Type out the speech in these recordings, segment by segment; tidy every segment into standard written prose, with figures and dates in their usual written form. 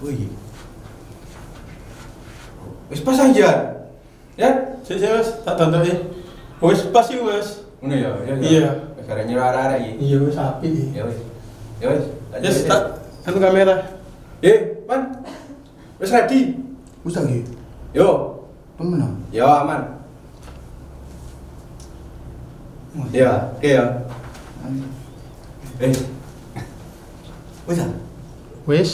Wih. Wis pas aja. Ya, Sik wis tak tontoki. Wis pas iki wis. ngono ya. Iya. Karena nyuara iki. Iya wis apik. Ya wis. Ya wis. Yes, tak anu kamera. Man. Wis ready. Wis lagi. Yo. Temen. Yo aman. Ya, oke ya. Wis. Wis.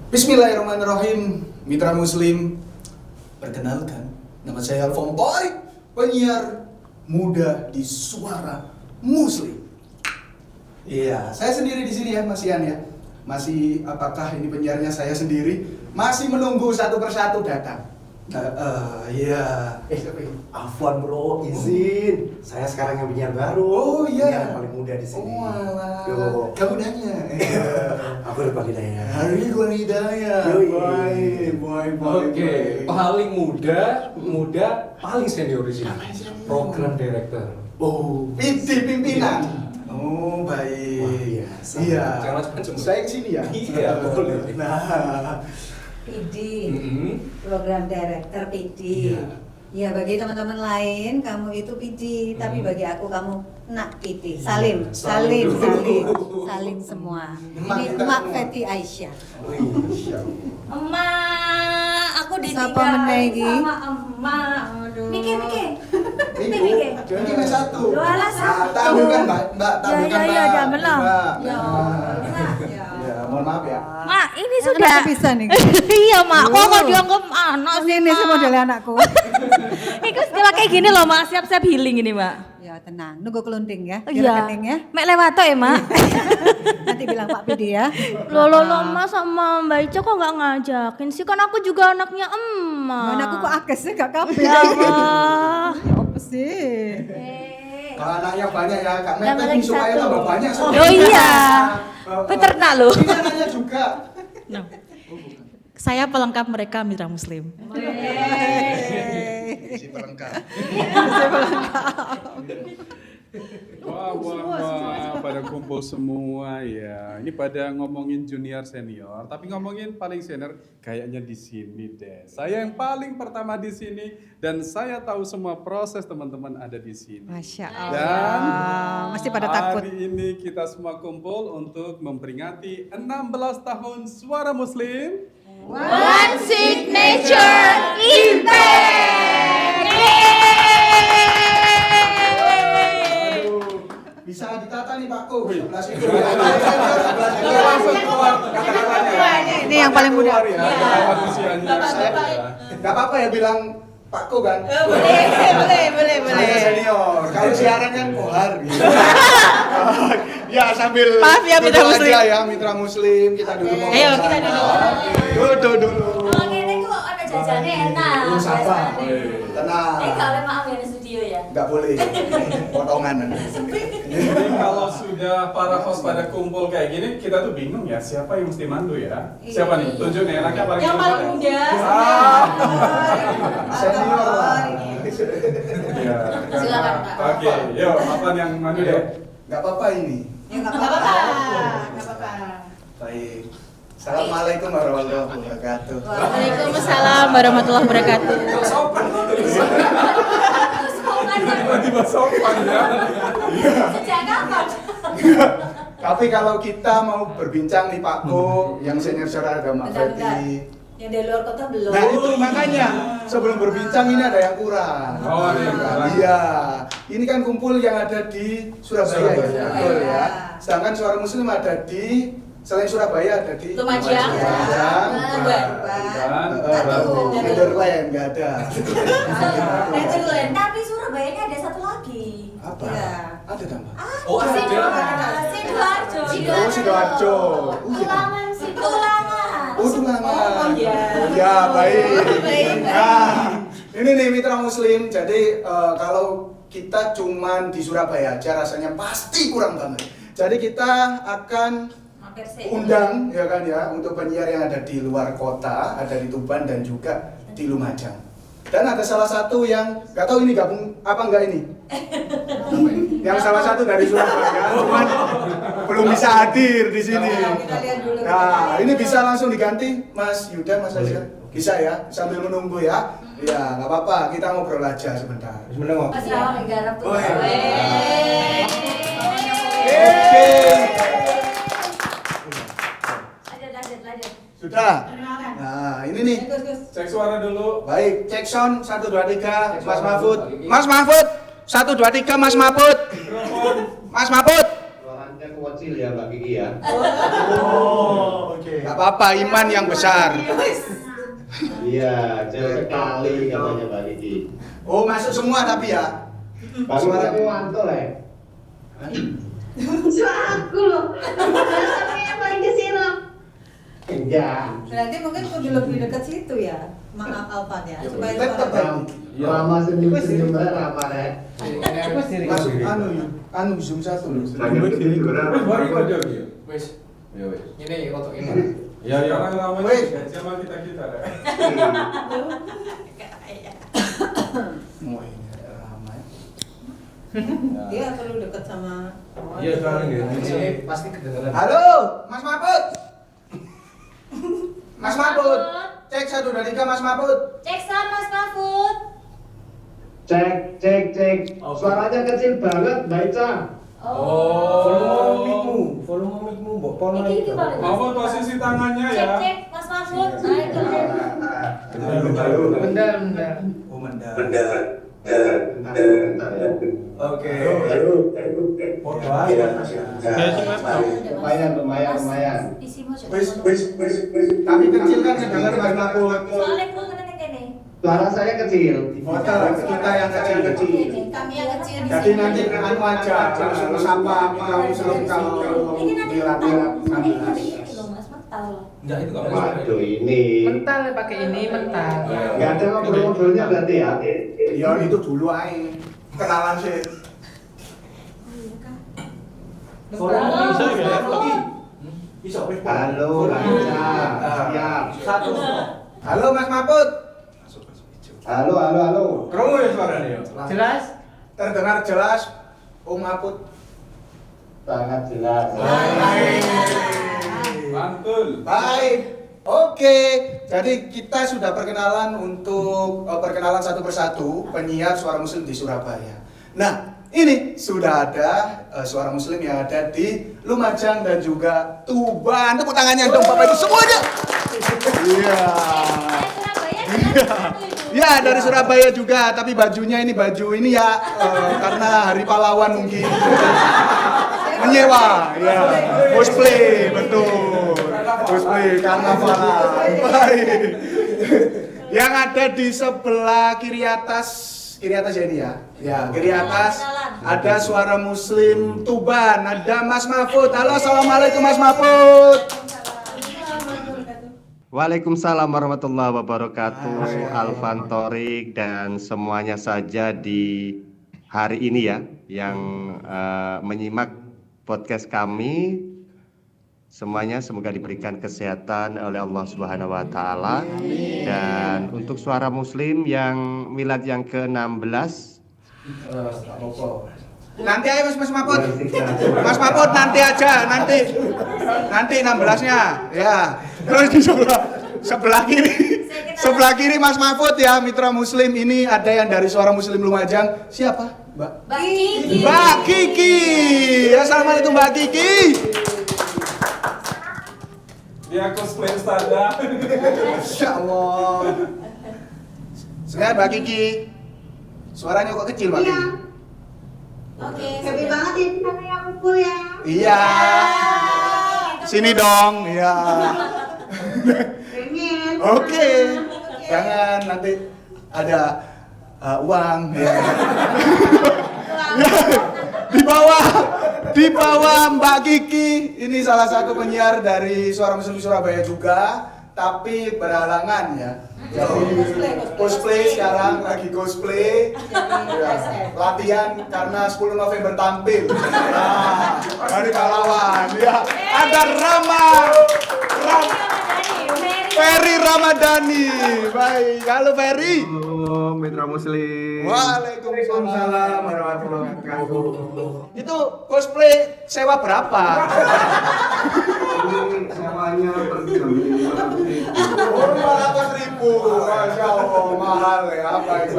Bismillahirrahmanirrahim. Mitra Muslim, perkenalkan, nama saya Alfam Torik, penyiar muda di Suara Muslim. Iya, saya sendiri di sini ya, Mas Ian ya. Masih apakah ini penyiarnya saya sendiri? Masih menunggu satu persatu datang. Iya. Siapa ini? Afwan bro, izin. Saya sekarang yang penyiar baru. Oh iya. Yang paling muda di sini. Oh alah. Yo. Kamu nanya. Aku udah pakai daya. Hari Ridwan Hidayah. Yoi. Boy. Oke, paling muda, paling senior di sini. Program director. Oh, pimpinan. Oh, baik. Wah, biasa. Iya. Jangan macam-macam. Saya kesini ya. Iya, boleh. Nah, PD, Mm-hmm. program director PD. Iya. Ya bagi teman-teman lain kamu itu PD, tapi bagi aku kamu nak PD. Salim, Salim salim, dulu. salim semua. Emak Ini kita Emak semua. Feti Aisyah. wih, Masya Allah. Emak, aku Siapa ditinggal meneh iki? sama emak. Aduh. Miki. Ibu, jadi ini satu. Lu alah satu. Tak ambilkan Mbak, tak ambilkan Ya, Mbak. jangan lah. Mbak. Ya, Nah. Ya. Ya, mohon maaf ya. Mak, ini Kenapa sudah. bisa nih? Iya, Mak. Kok Oh. dianggap anak sih, Ini sih Mak? modelnya anakku. Iku segala kayak gini loh, Mak. Siap-siap healing ini, Mak. Ya tenang, nunggu kelunting ya. Oh, Biar iya. rekening ya. Mek lewat tuh ya, Mak. Nanti bilang Pak PD ya. Loh, Mak sama Mbak Ica kok nggak ngajakin sih? Kan aku juga anaknya emak. Mana aku kok akes sih gak kabel. Ya Allah. Apa sih? Kalau anaknya banyak ya, Kak Tambah Mepet lagi nih supaya satu. tambah banyak. Oh iya. Peternak loh. Ini anaknya juga. Saya pelengkap mereka mitra muslim. Si pelengkap. Wah, pada kumpul semua ya. Ini pada ngomongin junior senior, tapi ngomongin paling senior kayaknya di sini deh. Saya yang paling pertama di sini dan saya tahu semua proses teman-teman ada di sini. Masya Dan Allah. Mesti pada takut. hari ini kita semua kumpul untuk memperingati 16 tahun Suara Muslim. One signature impact. Aduh, bisa ditata nih Pak Ko. Sebelah situ. Langsung keluar kata-katanya. Ini yang paling muda. Keluar ya, kata-kata usianya. Gak apa-apa ya bilang Pak Ko kan? Boleh. Saya senior. Kalau siaran kan kohar gitu. Ya sambil Maaf ya, Mitra duduk Muslim. aja ya Mitra Muslim kita duduk ngobrol. Ayo, kita Duduk dulu. Oh, ini kok ada jajannya enak. Dulu sabar. Ini Tenang. kalau maaf ya di studio ya. Enggak boleh. Potongan. Jadi kalau sudah para host pada kumpul kayak gini, kita tuh bingung ya siapa yang mesti mandu ya? Siapa nih? Tunjuk nih enaknya paling Yang paling ya? muda. Senior lah. Iya. Silakan, Kak. Oke, yuk, apa yang mandu deh? Enggak apa-apa ini. Ya nggak apa-apa. Baik. Assalamualaikum warahmatullahi wabarakatuh. Waalaikumsalam warahmatullahi wabarakatuh. Sopan loh tuh. Sopan ya. Tiba-tiba sopan ya. Sejak kapan? Tapi kalau kita mau berbincang nih Pak Ko, yang senior saudara agama Bentar. Feti. Yang dari luar kota belum. Nah itu makanya sebelum berbincang ini ada yang kurang. Oh, ada yang kurang. Iya. Ini kan kumpul yang ada di Surabaya, Surabaya. betul ya. Sedangkan Suara Muslim ada di selain Surabaya ada di Lumajang. Lumajang. Tuban. Dan Netherlands nggak ada. Netherlands. Tapi Surabaya ini ada satu lagi. Apa? Iya. Ada tambah. Oh, ada. Sidoarjo. Oh, Sidoarjo. Tulangan, Tulangan. Oh, Tulangan. Oh, iya. Ya, baik. Baik. Nah, ini nih Mitra Muslim. Jadi kalau kita cuman di Surabaya aja rasanya pasti kurang banget. Jadi kita akan undang ya kan ya untuk penyiar yang ada di luar kota, ada di Tuban dan juga di Lumajang. Dan ada salah satu yang nggak tahu ini gabung apa enggak ini. Yang salah satu dari Surabaya, cuman belum belum bisa hadir di sini. Kita lihat dulu. Nah, ini bisa langsung diganti, Mas Yuda, Mas Azhar. Bisa ya, sambil menunggu ya. Ya, nggak apa-apa, kita ngobrol aja sebentar. Menengok. Mas Rawang garap tuh. Oke. Lanjut. Sudah. Nah, ini nih. Gus. Cek suara dulu. Baik, cek sound 1 2 3 Mas Mahfud. Mas Mahfud 1 2 3 Mas Mahfud. Mas Mahfud. Suaranya kecil ya Mbak Kiki ya. Oke. Gak apa-apa, iman yang besar. Iya, kecil sekali katanya Mbak Kiki. Oh, masuk semua tapi ya. Suaranya mantul ya. Suara aku loh. Sampai yang paling kecil loh. Enggak. Berarti mungkin kudu lebih dekat situ ya. Maaf Alfan ya, supaya Tetep suara. Lama senyum-senyum apa ya? Mas anu zoom 1 loh. Baru aja dia. Wes, Ya wes. ini rotok ini. Ya orang ramai Wes. sama kita ya. Mau ini ada ramai. Dia perlu dekat sama. Iya sekarang ya. Ini pasti kedengeran. Halo, Mas Mahfud. Mas Mahfud. Cek 1 2 3 Mas Mahfud. Cek sound Mas Mahfud. Cek. Suaranya kecil banget, Mbak Ica. Volume mic-mu, Mbok. Iki paling. Mahfud posisi tangannya ya. Cek Mas Mahfud. Nah, itu. Bentar. Oh, mendar. Bentar ya. Oke. Lumayan. Isi mau coba. Tapi kecil kan kedengar Mas Mahfud. Soalnya aku kena kene. Suara saya kecil. Foto kita yang kecil-kecil. Kami yang kecil di Jadi sini. nanti anu aja, langsung sapa kamu sebelum kalau Ini nanti dilatih. ini loh Mas, mental loh. Enggak itu enggak Waduh ini. Mental ya pakai ini mental. Enggak ada ngobrol-ngobrolnya berarti ya. Ya itu dulu aja. Kenalan sih. Bisa Halo, Mbak Ica. Siap. Satu. Halo Mas Mahfud. Halo. Krungu ya suaranya ya. Jelas? Terdengar jelas Om Mahfud. Sangat jelas. Mantul. Baik. Oke, jadi kita sudah perkenalan untuk perkenalan satu persatu penyiar suara muslim di Surabaya. Nah, ini sudah ada suara muslim yang ada di Lumajang dan juga Tuban. Tepuk tangannya dong Bapak Ibu semuanya. Iya. Ya dari Surabaya juga, tapi bajunya ini baju ini ya karena Hari Pahlawan mungkin menyewa, ya cosplay betul, cosplay karnaval. Baik. Yang ada di sebelah kiri atas ya ini ya, kiri atas ada suara Muslim Tuban, ada Mas Mahfud. Halo, assalamualaikum Mas Mahfud. Waalaikumsalam warahmatullahi wabarakatuh. Alfan Thorik dan semuanya saja di hari ini ya yang menyimak podcast kami. Semuanya semoga diberikan kesehatan oleh Allah Subhanahu wa taala. Dan untuk suara muslim yang milad yang ke-16 Nanti aja Mas Mahfud. Mas Mahfud nanti aja, nanti 16-nya. Ya. Terus di sebelah kiri Mas Mahfud ya, mitra muslim ini ada yang dari suara muslim Lumajang. Siapa? Mbak Kiki. Assalamualaikum Mbak Kiki. Dia cosplay standar. Insyaallah. Sehat Mbak Kiki. Suaranya kok kecil Mbak Kiki? Oke, happy banget ya karena yang kumpul ya. Iya. Sini dong, iya. Pengen. Oke. Jangan nanti ada uang ya. Di bawah Mbak Kiki, ini salah satu penyiar dari Suara Muslim Surabaya juga, tapi berhalangan ya. Jadi cosplay sekarang lagi cosplay. Ya, latihan karena 10 November tampil. Nah, Hari Pahlawan ya. Ada Rama. Ferry Ferry Ramadhani. Baik, halo Ferry. Halo Mitra Muslim. Waalaikumsalam warahmatullahi wabarakatuh. Itu cosplay sewa berapa? Sewanya per jam 500.000. 500.000. Masya Allah, mahal ya. Baik.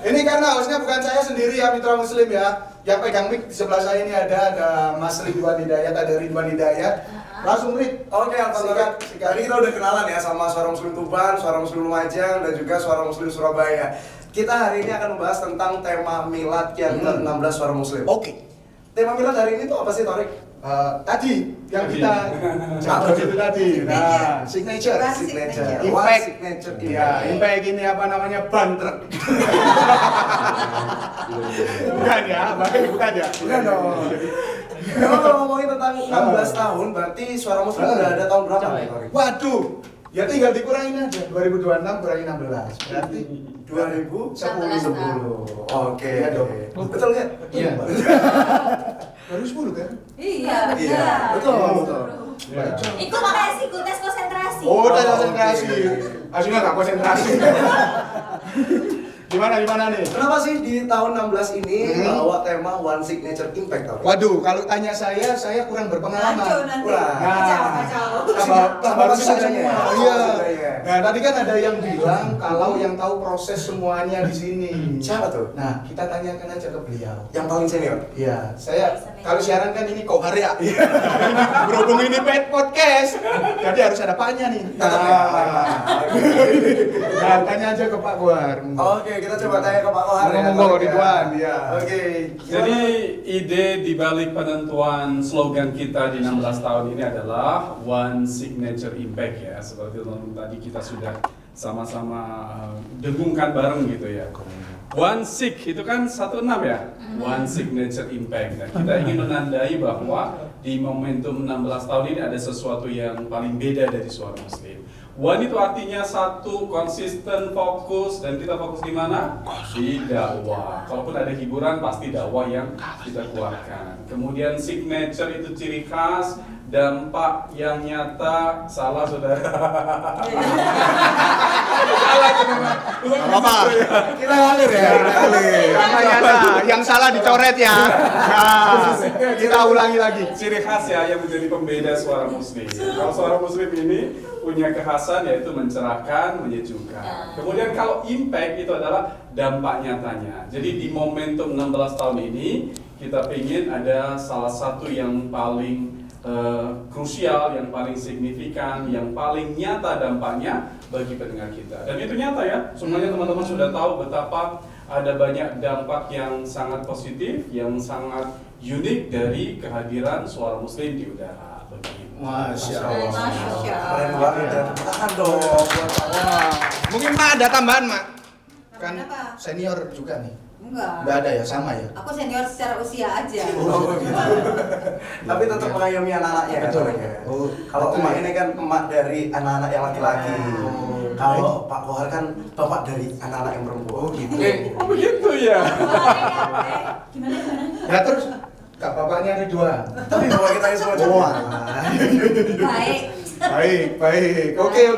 Ini karena hostnya bukan saya sendiri ya, Mitra Muslim ya. Yang pegang mic di sebelah saya ini ada Mas Ridwan Hidayat, ada Ridwan Hidayat. Langsung Rid. Oke, Alhamdulillah. Tadi kita udah kenalan ya sama Suara Muslim Tuban, Suara Muslim Lumajang, dan juga Suara Muslim Surabaya. Kita hari ini akan membahas tentang tema milad yang ke-16 Suara Muslim. Oke. Tema milad hari ini tuh apa sih, Torik? Tadi yang kita catat itu tadi. Nah, signature. Impact. Signature. Iya, impact ini apa namanya? Ban truk. Bukan ya, bukan ya. Bukan dong. Kalau ngomongin tentang 16 tahun, berarti Suara Muslim udah ada tahun berapa nih, Torik? Waduh, ya tinggal dikurangin aja. 2026 kurangi 16. Berarti 2010. Oke. Iya dong. Betul nggak? Iya. 2010 kan? Iya, Betul. Itu makanya sih tes konsentrasi. Oh, tes konsentrasi. Aslinya nggak konsentrasi. Gimana nih? Kenapa sih di tahun 16 ini bawa tema One Signature Impact, Torik? Waduh, kalau tanya saya kurang berpengalaman. Kacau nanti. Kacau. Baru bisa seadanya. semua. Iya. Nah, tadi kan ada yang bilang kalau yang tahu proses semuanya di sini. Siapa tuh? Nah, kita tanyakan aja ke beliau. Yang paling senior? Iya, saya kalau siaran kan ini Kohar ya. Berhubung ini pet podcast, jadi harus ada paknya nih. Nah, tanya aja ke Pak Kohar. Oke, kita coba tanya ke Pak Kohar ya. Ngomong Ridwan, ya. Oke. Jadi ide di balik penentuan slogan kita di 16 tahun ini adalah One Signature Impact ya. Seperti tadi kita sudah sama-sama dengungkan bareng gitu ya. One Sig itu kan 16 ya. One Signature Impact. Nah, kita ingin menandai bahwa di momentum 16 tahun ini ada sesuatu yang paling beda dari Suara Muslim. One itu artinya satu, konsisten, fokus, dan kita fokus di mana? Di dakwah. Kalaupun ada hiburan, pasti dakwah yang kita kuatkan. Kemudian signature itu ciri khas, dampak yang nyata. Salah saudara. Salah teman-teman. Apa? Kita ngalir ya. Yang salah dicoret ya. Nah, kita ulangi lagi. Ciri khas ya yang menjadi pembeda Suara Muslim. Kalau Suara Muslim ini punya kekhasan yaitu mencerahkan, menyejukkan. Kemudian kalau impact itu adalah dampak nyatanya. Jadi di momentum 16 tahun ini kita ingin ada salah satu yang paling krusial, yang paling signifikan, yang paling nyata dampaknya bagi pendengar kita. Dan itu nyata ya. Semuanya teman-teman sudah tahu betapa ada banyak dampak yang sangat positif, yang sangat unik dari kehadiran Suara Muslim di udara. Masya Allah. Keren banget ya. Tahan dong buat Pak. Mungkin Mak ada tambahan, Mak? Kan Kenapa? senior juga nih. Enggak. Enggak ada ya, sama ya? Aku senior secara usia aja. Oh, gitu. Tapi tetap mengayomi anak-anaknya kan, Betul. Torik ya. Oh, Kalau betul emak ya. ini kan emak dari anak-anak yang laki-laki. Kalau Pak Kohar kan bapak dari anak-anak yang perempuan. Oh, gitu. Oh begitu ya. Gimana? Ya terus Kak bapaknya Ridwan. Tapi bapak kita ini semua Oh, Baik. baik. Oke.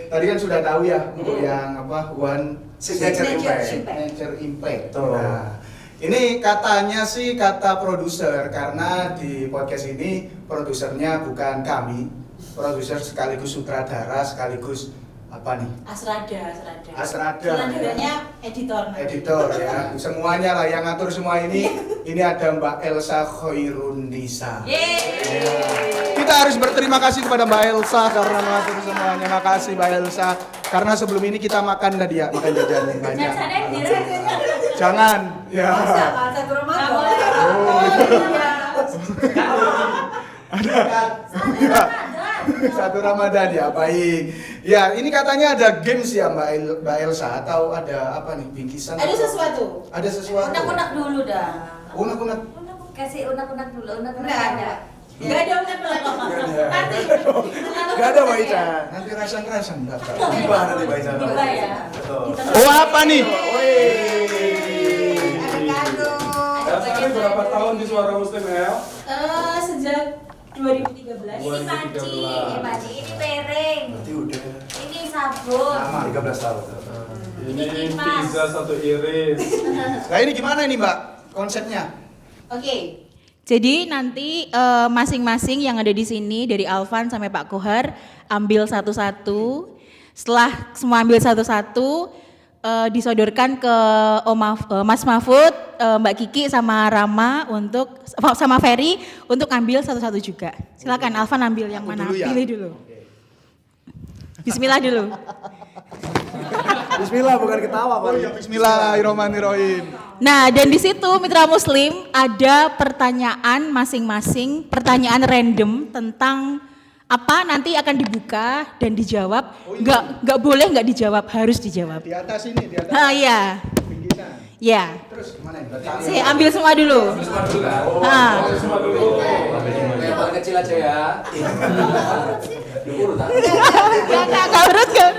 Tadi kan sudah tahu ya untuk yang apa One Signature Impact. Signature Impact. Betul. Nah, ini katanya sih kata produser karena di podcast ini produsernya bukan kami, produser sekaligus sutradara sekaligus apa nih? Asrada. Sutradaranya editor. Editor ya, semuanya lah yang ngatur semua ini. Ini ada Mbak Elsa Khairun-Nisa. Yeay. Kita harus berterima kasih kepada Mbak Elsa karena mengatur semuanya. Makasih Mbak Elsa. Karena sebelum ini kita makan tadi ya, makan jajan banyak. Jangan. Ya. Satu rumah boleh. Satu Ramadan ya, baik. Ya, ini katanya ada games ya Mbak Elsa atau ada apa nih bingkisan? Ada sesuatu. Ada sesuatu. Unak-unak dulu dah. Unak-unak. Kasih unak-unak dulu. Unak-unak ada. Enggak ada unak-unak. Nanti. Gak ada Mbak Ica. Nanti rasan-rasan Bapak. Tiba nanti Pak Ica. Tiba ya. Betul. Oh, apa nih? Dasarnya berapa tahun di Suara Muslim El? Sejak 2013. Ini panci. Ini Pere. sabun. Lama 13 tahun. Ini pizza 1 iris. Nah ini gimana ini Mbak konsepnya? Oke. Jadi nanti masing-masing yang ada di sini dari Alvan sampai Pak Kohar ambil satu-satu. Setelah semua ambil satu-satu, disodorkan ke Mas Mahfud, Mbak Kiki sama Rama sama Ferry untuk ambil satu-satu juga. Silakan Alvan ambil yang mana? dulu ya? Pilih dulu. Bismillah dulu. Bismillah bukan ketawa Pak. Oh ya bismillahirrahmanirrahim. Nah, dan di situ Mitra Muslim ada pertanyaan masing-masing, pertanyaan random tentang apa nanti akan dibuka dan dijawab. Nggak boleh nggak dijawab, harus dijawab. Di atas ini, di atas. Ah iya, Pinggiran. ya. Terus gimana ini? Saya ambil semua dulu. Semua dulu kan? Ah. Semua dulu. Yang paling kecil aja ya. Diurut tak? Nggak urut nggak?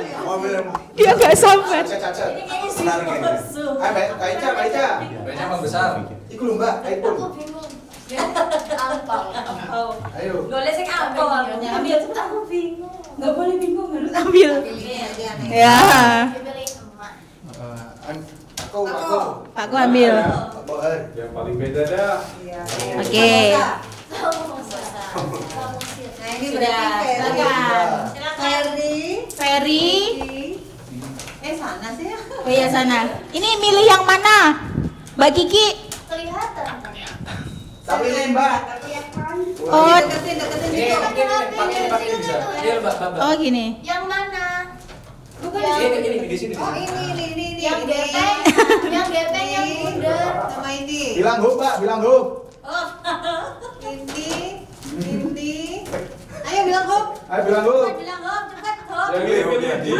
Dia nggak sabar. Caca. Senar gini. Ayo Mbak Ica. Banyak yang besar. Iku lho Mbak, iPhone. Aku bingung. Ampau. Ayo. Boleh sih ampau. Ambil. Aku bingung. Nggak boleh bingung, harus ambil. Pilih. Ya, Pilih emak. aku ambil. Yang paling beda dah. Oke. Nah ini Sudah, berarti silakan. Ferry. Sana sih ya. Oh iya sana. Ini milih yang mana? Mbak Kiki. Kelihatan. Tapi ini Mbak. Kelihatan. Oh, Deketin Ini pakai ini bisa. Ini Mbak. oh gini. Yang mana? Bukan Ini di sini. Oh ini. Yang gepeng. Yang gepeng yang muda. Sama ini. Bilang hub Mbak, bilang hub. Oh. Ini. Ayo bilang hop. Ayo bilang hub. Bilang hop, cepat hop. Yang ini pilih di.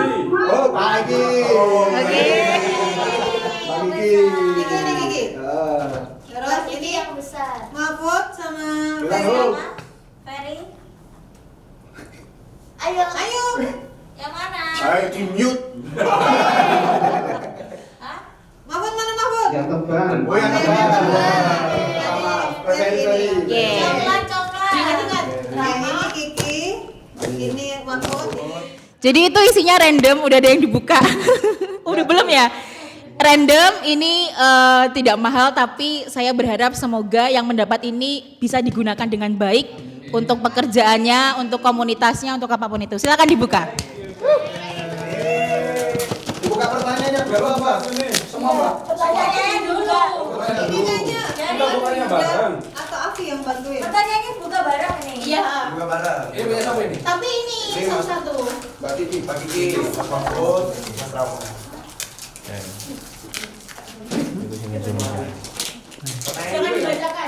Oh, pagi. Oke. Pagi. Gigi. Terus Ini ini yang besar. Mahfud sama Bilang Ferry. hub. Ferry. Ayo. Yang mana? Ayo di mute. Hah? Mahfud mana Mahfud? Yang tebal. Oh yang Ferry. Oke. Coklat. Ingat. Ini Kiki. Ini Mahfud. Jadi itu isinya random, udah ada yang dibuka. Udah belum ya? Random ini tidak mahal, tapi saya berharap semoga yang mendapat ini bisa digunakan dengan baik untuk pekerjaannya, untuk komunitasnya, untuk apapun itu. Silakan dibuka. Dibuka pertanyaannya berapa Mbak? Semua Mbak. Pertanyaannya dulu. Ini kayaknya Kita bukanya bareng. atau Afi yang bantuin. Pertanyaannya buka bareng nih. Iya. Buka bareng. Ini punya siapa ini? Tapi ini Ini Mas. satu-satu. Mbak Kiki, Mas Mahfud, Mas Ramo.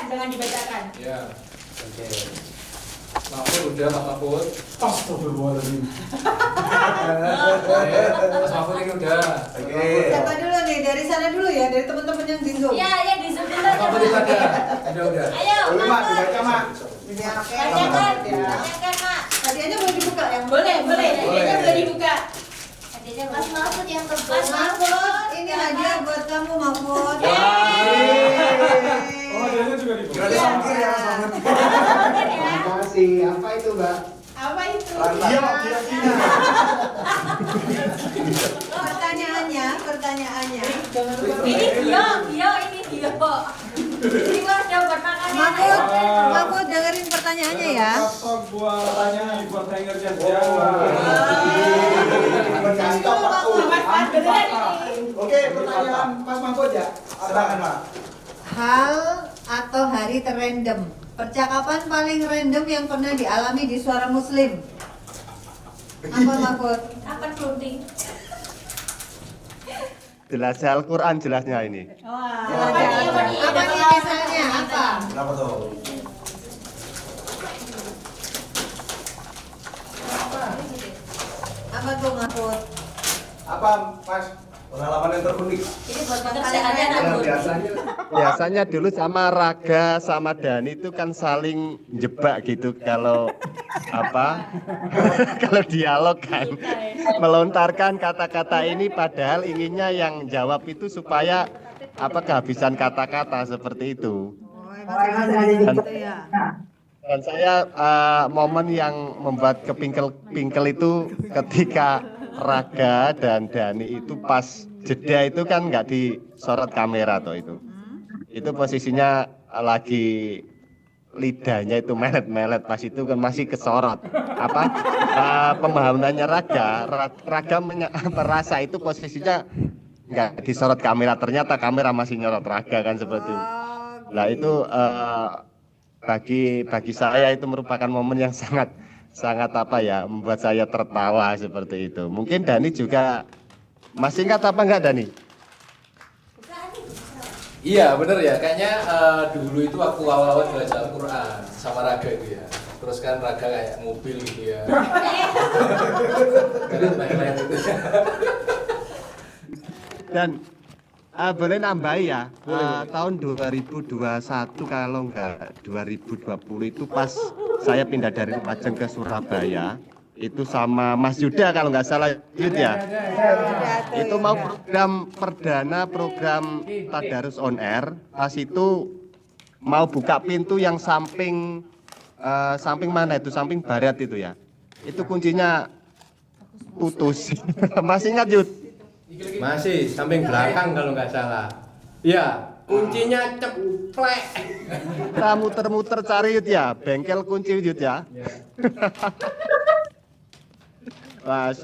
Jangan dibacakan. Ya. Oke. Mahfud udah, Mas Mahfud. Astagfirullahaladzim. Mas Mahfud ini udah. Oke. Siapa dulu nih? Dari sana dulu ya, dari teman-teman yang di Zoom. Ya, yang di sebelah. Mas Mahfud itu ada. Udah. Ayo, Boleh Mak, Mahfud. dibaca Mak. Ya, oke. Tanyakan, Ya. tanyakan, Mak. Hadiahnya boleh dibuka yang Boleh. Hadiahnya boleh dibuka. Hadiahnya Mas Mahfud yang tebal. Mas Mahfud, ini hadiah buat kamu Mahfud. Oh, hadiahnya juga dibuka. Kira dia sangkir ya Mas Mahfud. Terima kasih. Apa itu, Mbak? Apa itu? Iya, kira-kira. Pertanyaannya. Ini Gio, ini Gio. Ini udah buat makan. Mahfud dengerin pertanyaannya ya. Kapok buat pertanyaan buat hangernya dia. Berkantong Mahfud. Oke, pertanyaan Mas Mahfud ya. Silakan Mak. Hal atau hari terrandom. Percakapan paling random yang pernah dialami di Suara Muslim. Apa Mahfud? Apa clothing? Jelas Al-Quran jelasnya ini. Apa nih misalnya? Apa? Kenapa tuh? Apa tuh Mahfud? Apa Mas? Pengalaman yang terunik. Ini buat pekerjaannya anak Yang gue. biasanya. Biasanya dulu sama Raga sama Dani itu kan saling jebak gitu kalau apa? Kalau dialog kan melontarkan kata-kata ini padahal inginnya yang jawab itu supaya apa kehabisan kata-kata seperti itu. Gitu ya. Dan saya momen yang membuat kepingkel-pingkel itu ketika Raga dan Dani itu pas jeda itu kan nggak disorot kamera toh itu. Itu posisinya lagi lidahnya itu melet-melet pas itu kan masih kesorot. Pembangunannya Raga merasa itu posisinya nggak disorot kamera, ternyata kamera masih nyorot Raga kan seperti itu. Nah itu bagi saya itu merupakan momen yang sangat membuat saya tertawa seperti itu. Mungkin Dani juga masih ingat apa enggak Dani? Iya bener ya, kayaknya dulu itu aku awal-awal belajar Al-Quran sama Raga itu ya. Terus kan Raga kayak mobil gitu ya. Jadi main-main gitu. Dan Boleh nambah ya, tahun 2021 kalau enggak 2020 itu pas saya pindah dari Lumajang ke Surabaya, itu sama Mas Yuda kalau nggak salah Yud ya. Itu mau program perdana program Tadarus on Air, pas itu mau buka pintu yang samping mana itu, samping barat itu ya. Itu kuncinya putus. Masih ingat Yud? Masih samping belakang kalau nggak salah. Iya, kuncinya ceplek. Kita muter-muter cari Yud ya, bengkel kunci Yud ya. Wah,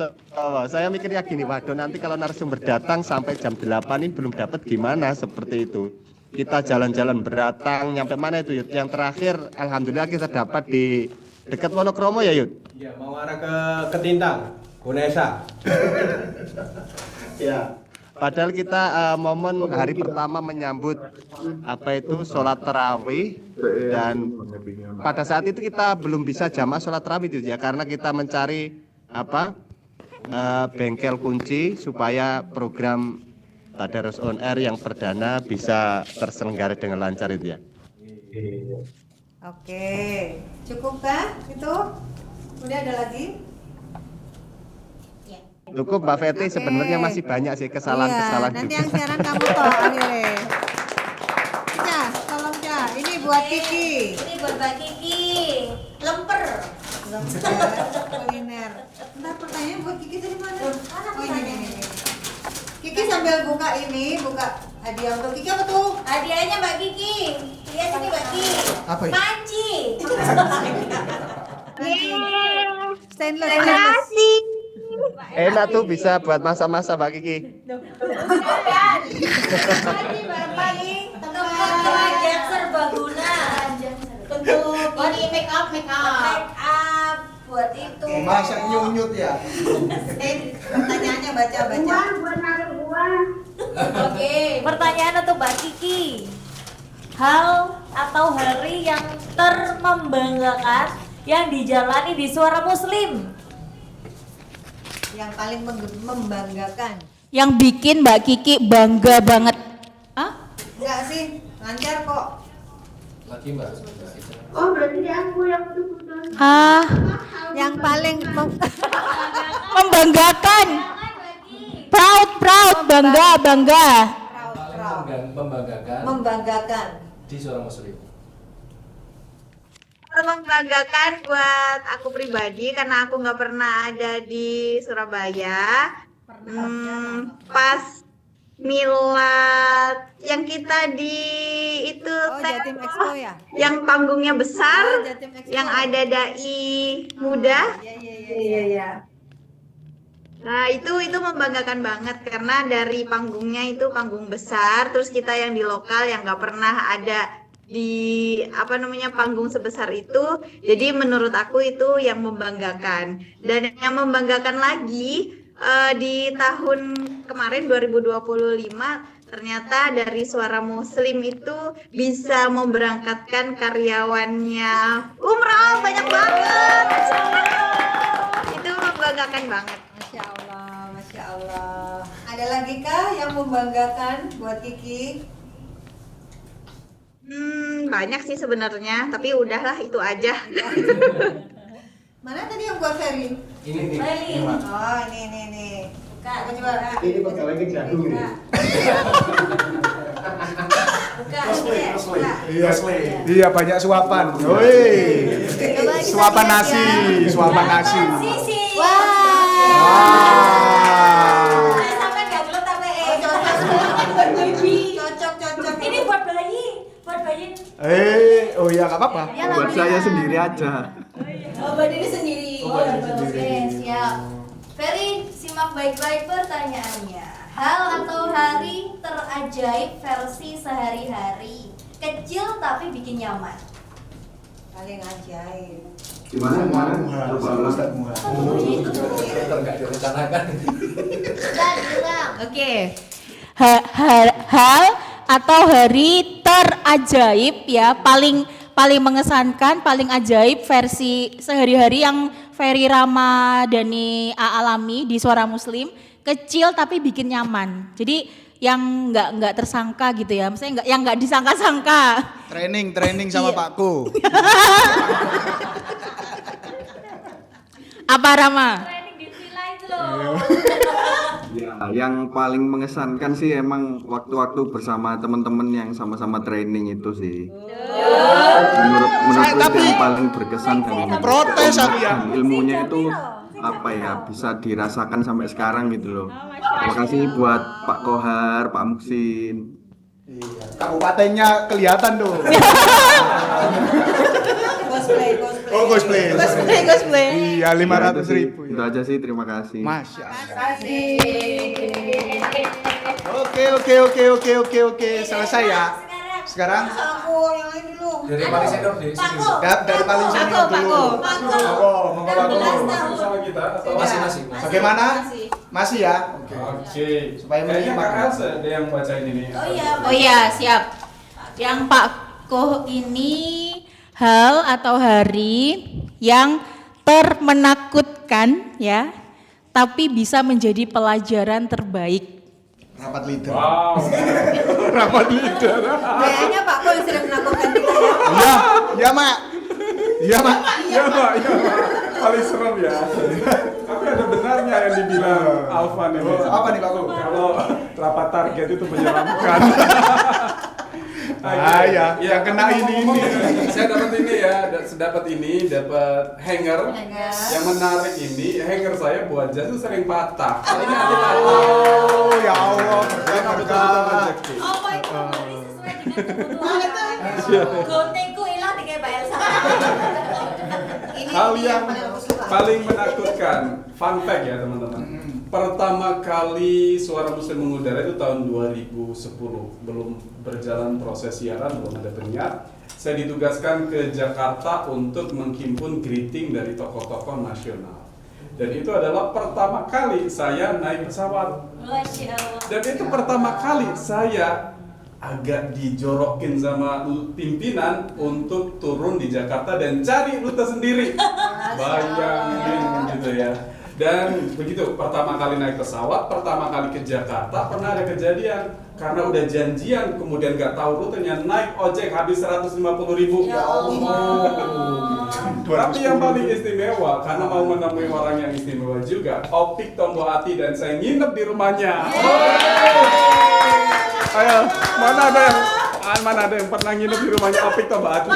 saya mikirnya gini, waduh nanti kalau narasumber datang sampai jam 8 ini belum dapat gimana seperti itu. Kita jalan-jalan beratang, nyampe mana itu Yud? Yang terakhir alhamdulillah kita dapat di dekat Wonokromo ya Yud? Iya, mau arah ke Ketintang, Gunesa. Ya. Padahal kita momen hari pertama menyambut sholat tarawih, dan pada saat itu kita belum bisa jamaah sholat tarawih itu ya, karena kita mencari bengkel kunci supaya program Tadarus on Air yang perdana bisa terselenggara dengan lancar itu ya. Oke, cukupkah itu? Udah ada lagi? Cukup Mbak Fetri, sebenarnya masih banyak sih kesalahan-kesalahan nanti juga. yang siaran kamu toh akhirnya. Cah, tolong Cah, ini buat Kiki. Ini buat Mbak Kiki. Lemper. Kuliner. Ntar pertanyaan buat Kiki dari mana? Oh ini. Kiki sambil buka hadiah untuk Kiki apa tuh? Hadiahnya Mbak Kiki. Lihat ini Mbak Kiki. Apa itu? Panci. Stainless. Makasih. Enak tuh, bisa buat masa-masa Mbak Kiki. Tempat serbaguna. Untuk ini make up buat itu. Masa nyunyut ya? Pertanyaannya baca. Oke, pertanyaan untuk Mbak Kiki. Hal atau hari yang termembanggakan yang dijalani di Suara Muslim. Yang paling membanggakan. Yang bikin Mbak Kiki bangga banget. Hah? Enggak sih, lancar kok. Lagi Mbak. Oh, berarti aku yang putus. Yang paling Membanggakan. Proud, bangga. Membanggakan Di Suara Muslim. Membanggakan buat aku pribadi karena aku nggak pernah ada di Surabaya. Pas milad yang kita di itu Jatim Expo ya? yang panggungnya besar, Jatim Expo. yang ada dai muda. Iya. Nah itu membanggakan banget karena dari panggungnya itu panggung besar, terus kita yang di lokal yang nggak pernah ada di panggung sebesar itu. Jadi menurut aku itu yang membanggakan. Dan yang membanggakan lagi di tahun kemarin 2025 ternyata dari Suara Muslim itu bisa memberangkatkan karyawannya umrah banyak banget. Itu membanggakan banget. Masya Allah. Ada lagi kah yang membanggakan buat Kiki? Banyak sih sebenarnya, tapi udahlah itu aja. Mana tadi yang buat Ferry? Ini nih. Oh, ini. Buka. Coba. Ini pegawai kejagung nih. Iya, banyak suapan. Coba kita Suapan lihat nasi, ya. suapan nasi. Sisi. Wah. Sampai nggak gelut tapi Cocok. ini buat bayi. Oh iya nggak apa-apa. Buat saya sendiri aja. Oh, buat diri sendiri. Oke, siap. Ferry, simak baik-baik pertanyaannya. Hal atau hari terajaib versi sehari-hari. Kecil tapi bikin nyaman. Paling ajaib. Gimana? Ustaz Muha. Nggak direncanakan. Oke. Hal atau hari terajaib ya, paling mengesankan, paling ajaib versi sehari-hari yang Ferry Ramadhani alami di Suara Muslim, kecil tapi bikin nyaman. Jadi yang nggak tersangka gitu ya, maksudnya yang nggak disangka-sangka. Training sama Pakku. Apa Rama? Training di villa itu loh. Ya, yang paling mengesankan sih emang waktu-waktu bersama teman-teman yang sama-sama training itu sih. Menurut yang paling berkesan dan Protes aku ya. dan ilmunya itu apa ya, bisa dirasakan sampai sekarang gitu loh. Terima kasih buat Pak Kohar, Pak Muksin. Kabupatennya kelihatan tuh. Cosplay. Iya, 500.000. Itu aja sih, terima kasih. Masya Allah. Kasih. Oke. Selesai ya. Sekarang Aku yang ini dulu. Dari paling senior di sini. dari paling senior dulu. Monggo. Sama kita atau Masing-masing. Bagaimana? Masih ya? Oke. Supaya Kayaknya menyimak. Kak Elsa ada yang bacain ini. Oh iya, siap. Yang Pak Koh ini hal atau hari yang menakutkan ya, tapi bisa menjadi pelajaran terbaik. Rapat leader. Wow. Rapat leader. Kayaknya Pak Ko yang sering menakutkan kita ya. Iya, Mak. Iya, Mak. Paling serem ya. Tapi ada benarnya yang dibilang Alvan ini. Apa nih Pak Ko? Kalau rapat target itu menyeramkan. Ya, yang kena ini. Saya dapat ini ya, dapat hanger. Yang menarik ini, hanger saya buat jas itu sering patah. Ini patah. Oh, ya Allah, berkah. Oh my god, ini sesuai dengan kebutuhan. Gontingku hilang di kayak Mbak Elsa. Hal yang paling menakutkan, fun fact ya teman-teman. Pertama kali Suara Muslim mengudara itu tahun 2010, belum berjalan proses siaran, belum ada penyiar. Saya ditugaskan ke Jakarta untuk menghimpun greeting dari tokoh-tokoh nasional. Dan itu adalah pertama kali saya naik pesawat. Masya Allah. Dan itu pertama kali saya agak dijorokin sama pimpinan untuk turun di Jakarta dan cari rute sendiri. Bayangin gitu ya. Dan begitu pertama kali naik pesawat, pertama kali ke Jakarta, pernah ada kejadian karena udah janjian, kemudian nggak tahu rutenya, naik ojek habis 150.000. Ya Allah. Tapi yang paling istimewa karena mau menemui orang yang istimewa juga, Opik Tombo Ati dan saya nginep di rumahnya. Ayo, mana ada yang pernah nginep di rumahnya Opik Tombo Ati?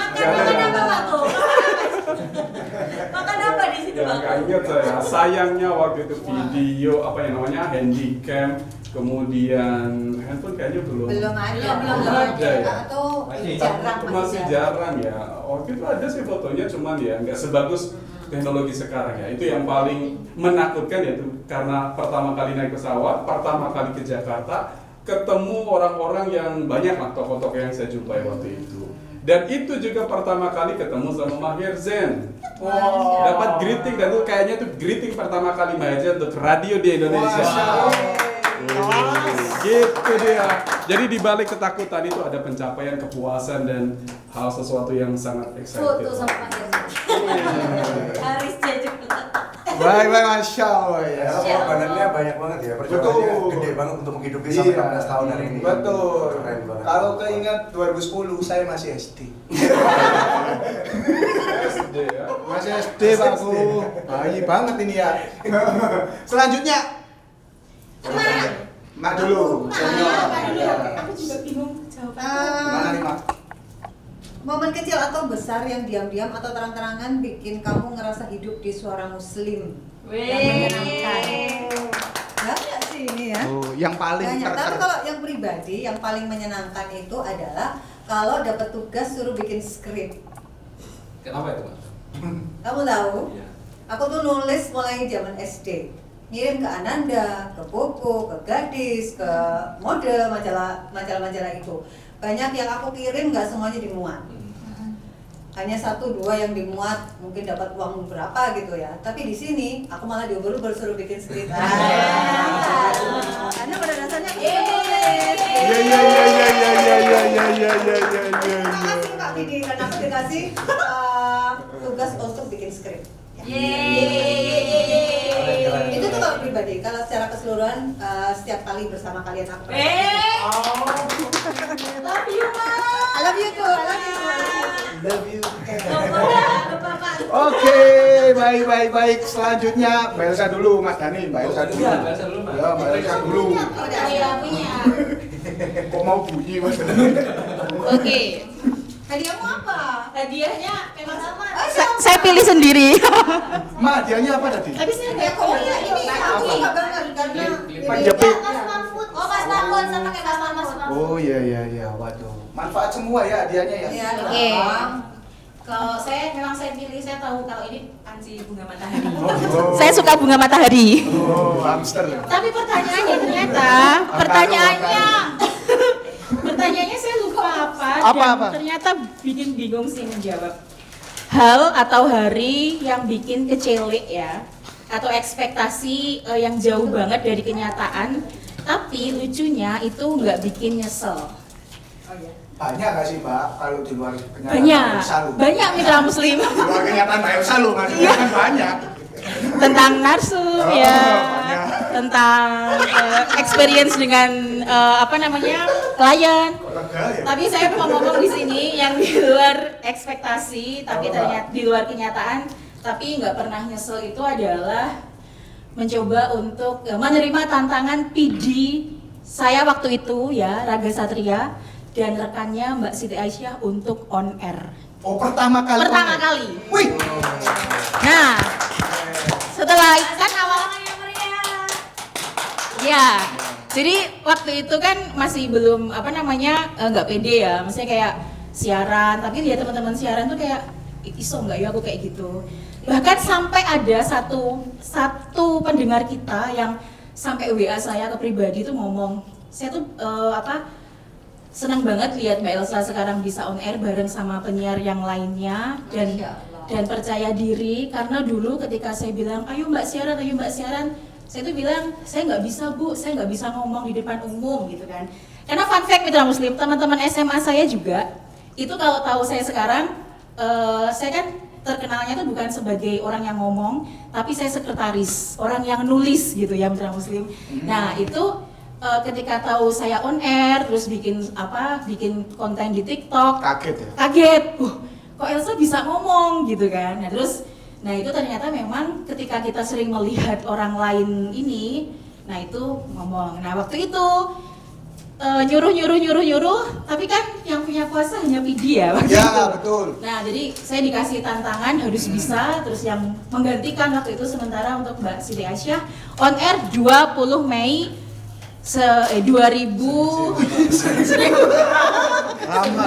Makan apa di situ, Ya Pak? nggak ingat saya. Sayangnya waktu itu video apa yang namanya handycam, kemudian handphone kayaknya belum ada ya. Atau jarang Masih jarang ya. Waktu itu ada sih fotonya, cuman ya nggak sebagus teknologi sekarang ya. Itu yang paling menakutkan yaitu karena pertama kali naik pesawat, pertama kali ke Jakarta, ketemu orang-orang yang banyak lah tokoh-tokoh yang saya jumpai waktu itu. Dan itu juga pertama kali ketemu sama Maher Zain. Dapat greeting dan itu kayaknya tuh greeting pertama kali Maher Zain untuk radio di Indonesia. Gitu dia. Jadi di balik ketakutan itu ada pencapaian, kepuasan dan hal sesuatu yang sangat excited. Foto sama Pak Herzi. Haris Jajak. Baik, Masya Allah ya. Pengorbanannya banyak banget ya, perjuangannya Betul. gede banget untuk menghidupi sampai 16 tahun hari ini. Betul. Keren banget. Kalau keingat 2010 saya masih SD. SD ya. Masih SD Pakku. Bayi banget ini ya. Selanjutnya. Mak dulu. Senior. Aku juga bingung Mana nih Mak? Momen kecil atau besar yang diam-diam atau terang-terangan bikin kamu ngerasa hidup di Suara Muslim yang menyenangkan. Banyak sih ini ya. Oh, yang paling Banyak. Tapi kalau yang pribadi, yang paling menyenangkan itu adalah kalau dapat tugas suruh bikin skrip. Kenapa itu, Mas? Kamu tahu? Iya. Aku tuh nulis mulai zaman SD. Ngirim ke Ananda, ke Popo, ke Gadis, ke Mode, majalah itu. Banyak yang aku kirim nggak semuanya dimuat. Hanya 1-2 yang dimuat, mungkin dapat uang berapa gitu ya. Tapi di sini aku malah diubur-ubur suruh bikin skrip. Karena pada dasarnya aku penulis. Terima kasih Kak Didi karena aku dikasih tugas untuk bikin skrip. Itu tuh kalau pribadi. Kalau secara keseluruhan setiap kali bersama kalian aku. Love you, Ma. I love you too. I love you. Love you. Oke, baik. Selanjutnya Mbak Elsa dulu, Mas Dani. Mbak Elsa dulu. Iya, Mbak Elsa dulu, Mas. Ya, Mbak Elsa dulu. Saya punya. Kok mau bunyi, Mas? Oke. Hadiahmu apa? Hadiahnya memang sama. Saya pilih sendiri. Ma, hadiahnya apa tadi? Tapi saya nggak Oh iya ini aku suka banget karena Panjepit. Mas Mahfud. Oh, Mas Mahfud sama kayak Mas Mahfud. Oh iya, waduh. Manfaat semua ya hadiahnya ya. Iya. Oke. Kalau saya memang saya pilih, saya tahu kalau ini panci bunga matahari. Saya suka bunga matahari. Oh, hamster. Tapi pertanyaannya ternyata, pertanyaannya saya lupa apa Apa? Ternyata bikin bingung sih menjawab. Hal atau hari yang bikin kecewa ya, atau ekspektasi yang jauh banget dari kenyataan, tapi lucunya itu nggak bikin nyesel. Banyak gak sih Mbak kalau di luar kenyataan? Banyak mitra muslim. Di luar kenyataan Mbak Elsa lu maksudnya kan banyak. Tentang narsum tentang experience dengan klien. Tapi saya mau ngomong di sini yang di luar ekspektasi, tapi ternyata di luar kenyataan, tapi nggak pernah nyesel itu adalah mencoba untuk menerima tantangan PD saya waktu itu ya, Raga Satria dan rekannya Mbak Siti Aisyah untuk on air. Oh, pertama kali. Wih. Nah, setelah itu kan awalnya ya, jadi waktu itu kan masih belum nggak pede ya, maksudnya kayak siaran, tapi lihat teman-teman siaran tuh kayak iso nggak ya aku kayak gitu. Bahkan sampai ada satu pendengar kita yang sampai WA saya ke pribadi tuh ngomong, saya tuh senang banget lihat Mbak Elsa sekarang bisa on air bareng sama penyiar yang lainnya dan percaya diri, karena dulu ketika saya bilang ayo Mbak siaran, saya tuh bilang saya nggak bisa Bu, saya nggak bisa ngomong di depan umum gitu kan. Karena fun fact mitra muslim, teman-teman SMA saya juga itu kalau tahu saya sekarang, saya kan terkenalnya tuh bukan sebagai orang yang ngomong, tapi saya sekretaris, orang yang nulis gitu ya mitra muslim. Nah itu ketika tahu saya on air terus bikin konten di TikTok, kaget, kok Elsa bisa ngomong gitu kan. Nah itu ternyata memang ketika kita sering melihat orang lain ini, nah itu ngomong. Nah waktu itu nyuruh, tapi kan yang punya kuasa hanya PD ya waktu itu. Betul. Nah jadi saya dikasih tantangan harus bisa, terus yang menggantikan waktu itu sementara untuk Mbak Siti Aisyah on air 20 Mei 2000. Lama.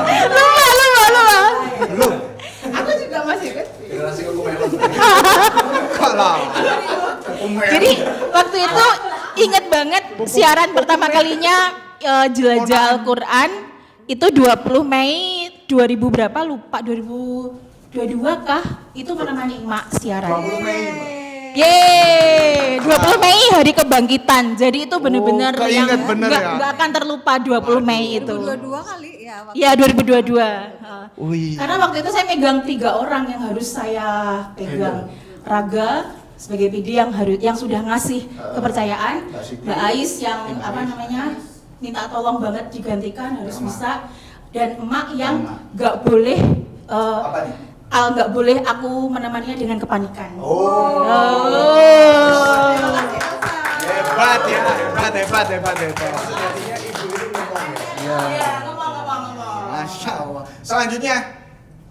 Belum. Aku juga masih kecil. Generasi Kukumelon. Jadi waktu itu inget banget siaran pertama kalinya jelajah Al-Quran itu 20 Mei 2000 berapa lupa, 2022 kah? Itu menemani emak siaran. 20 Mei. Yeay, 20 Mei hari kebangkitan. Jadi itu benar-benar yang nggak akan terlupa 20 Mei itu. 2022 kali ya. Iya 2022. Karena waktu itu saya megang 3 orang yang harus saya pegang. Raga sebagai PD yang sudah ngasih kepercayaan, Mbak Ais yang minta tolong banget digantikan harus bisa, dan emak yang nggak boleh nggak boleh aku menemaninya dengan kepanikan. Hebat ya, hebat. Ngomong. Masya Allah. Selanjutnya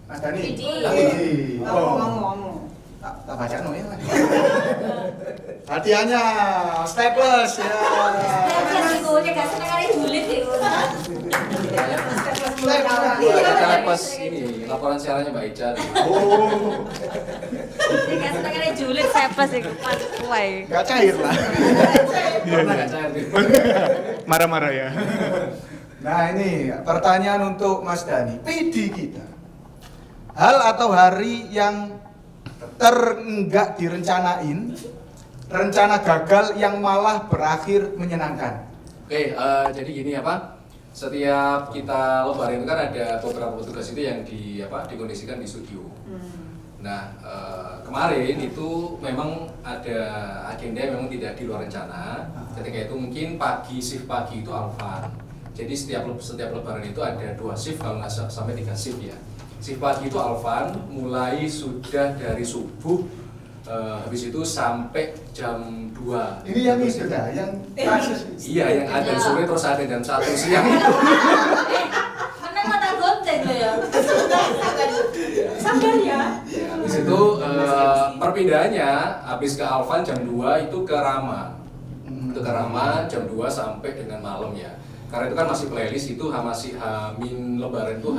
Mas Dani. Pidi. Pidi. Ngomong. Tak baca no ya. Hadiahnya staples ya. Terus iku nek gak senengane julid iku. Kita pas ini laporan siarannya Mbak Ica. Oh, Nek gak senengane julid sepes iku pas kuwe. enggak cair lah. Pernah nggak cair gitu? Marah-marah ya. Nah ini pertanyaan untuk Mas Dani. PD kita. Hal atau hari yang enggak direncanain, rencana gagal yang malah berakhir menyenangkan. Oke, jadi gini setiap kita lebaran itu kan ada beberapa petugas itu yang dikondisikan di studio. Nah, kemarin itu memang ada agenda yang memang tidak di luar rencana. Ketika itu mungkin shift pagi itu Alvan. Jadi setiap lebaran itu ada 2 shift kalau nggak sampai 3 shift ya. Shift pagi itu Alvan mulai sudah dari subuh habis itu sampai jam 2. Ini yang itu ya, yang kasus. Iya, yang ada sore terus ada jam 1 siang. Menang mata gonceng lo ya. Sabar ya. Habis itu perpindahannya habis ke Alvan jam 2 itu ke Rama. Itu ke Rama jam 2 sampai dengan malam ya. Karena itu kan masih playlist itu masih H-min lebaran itu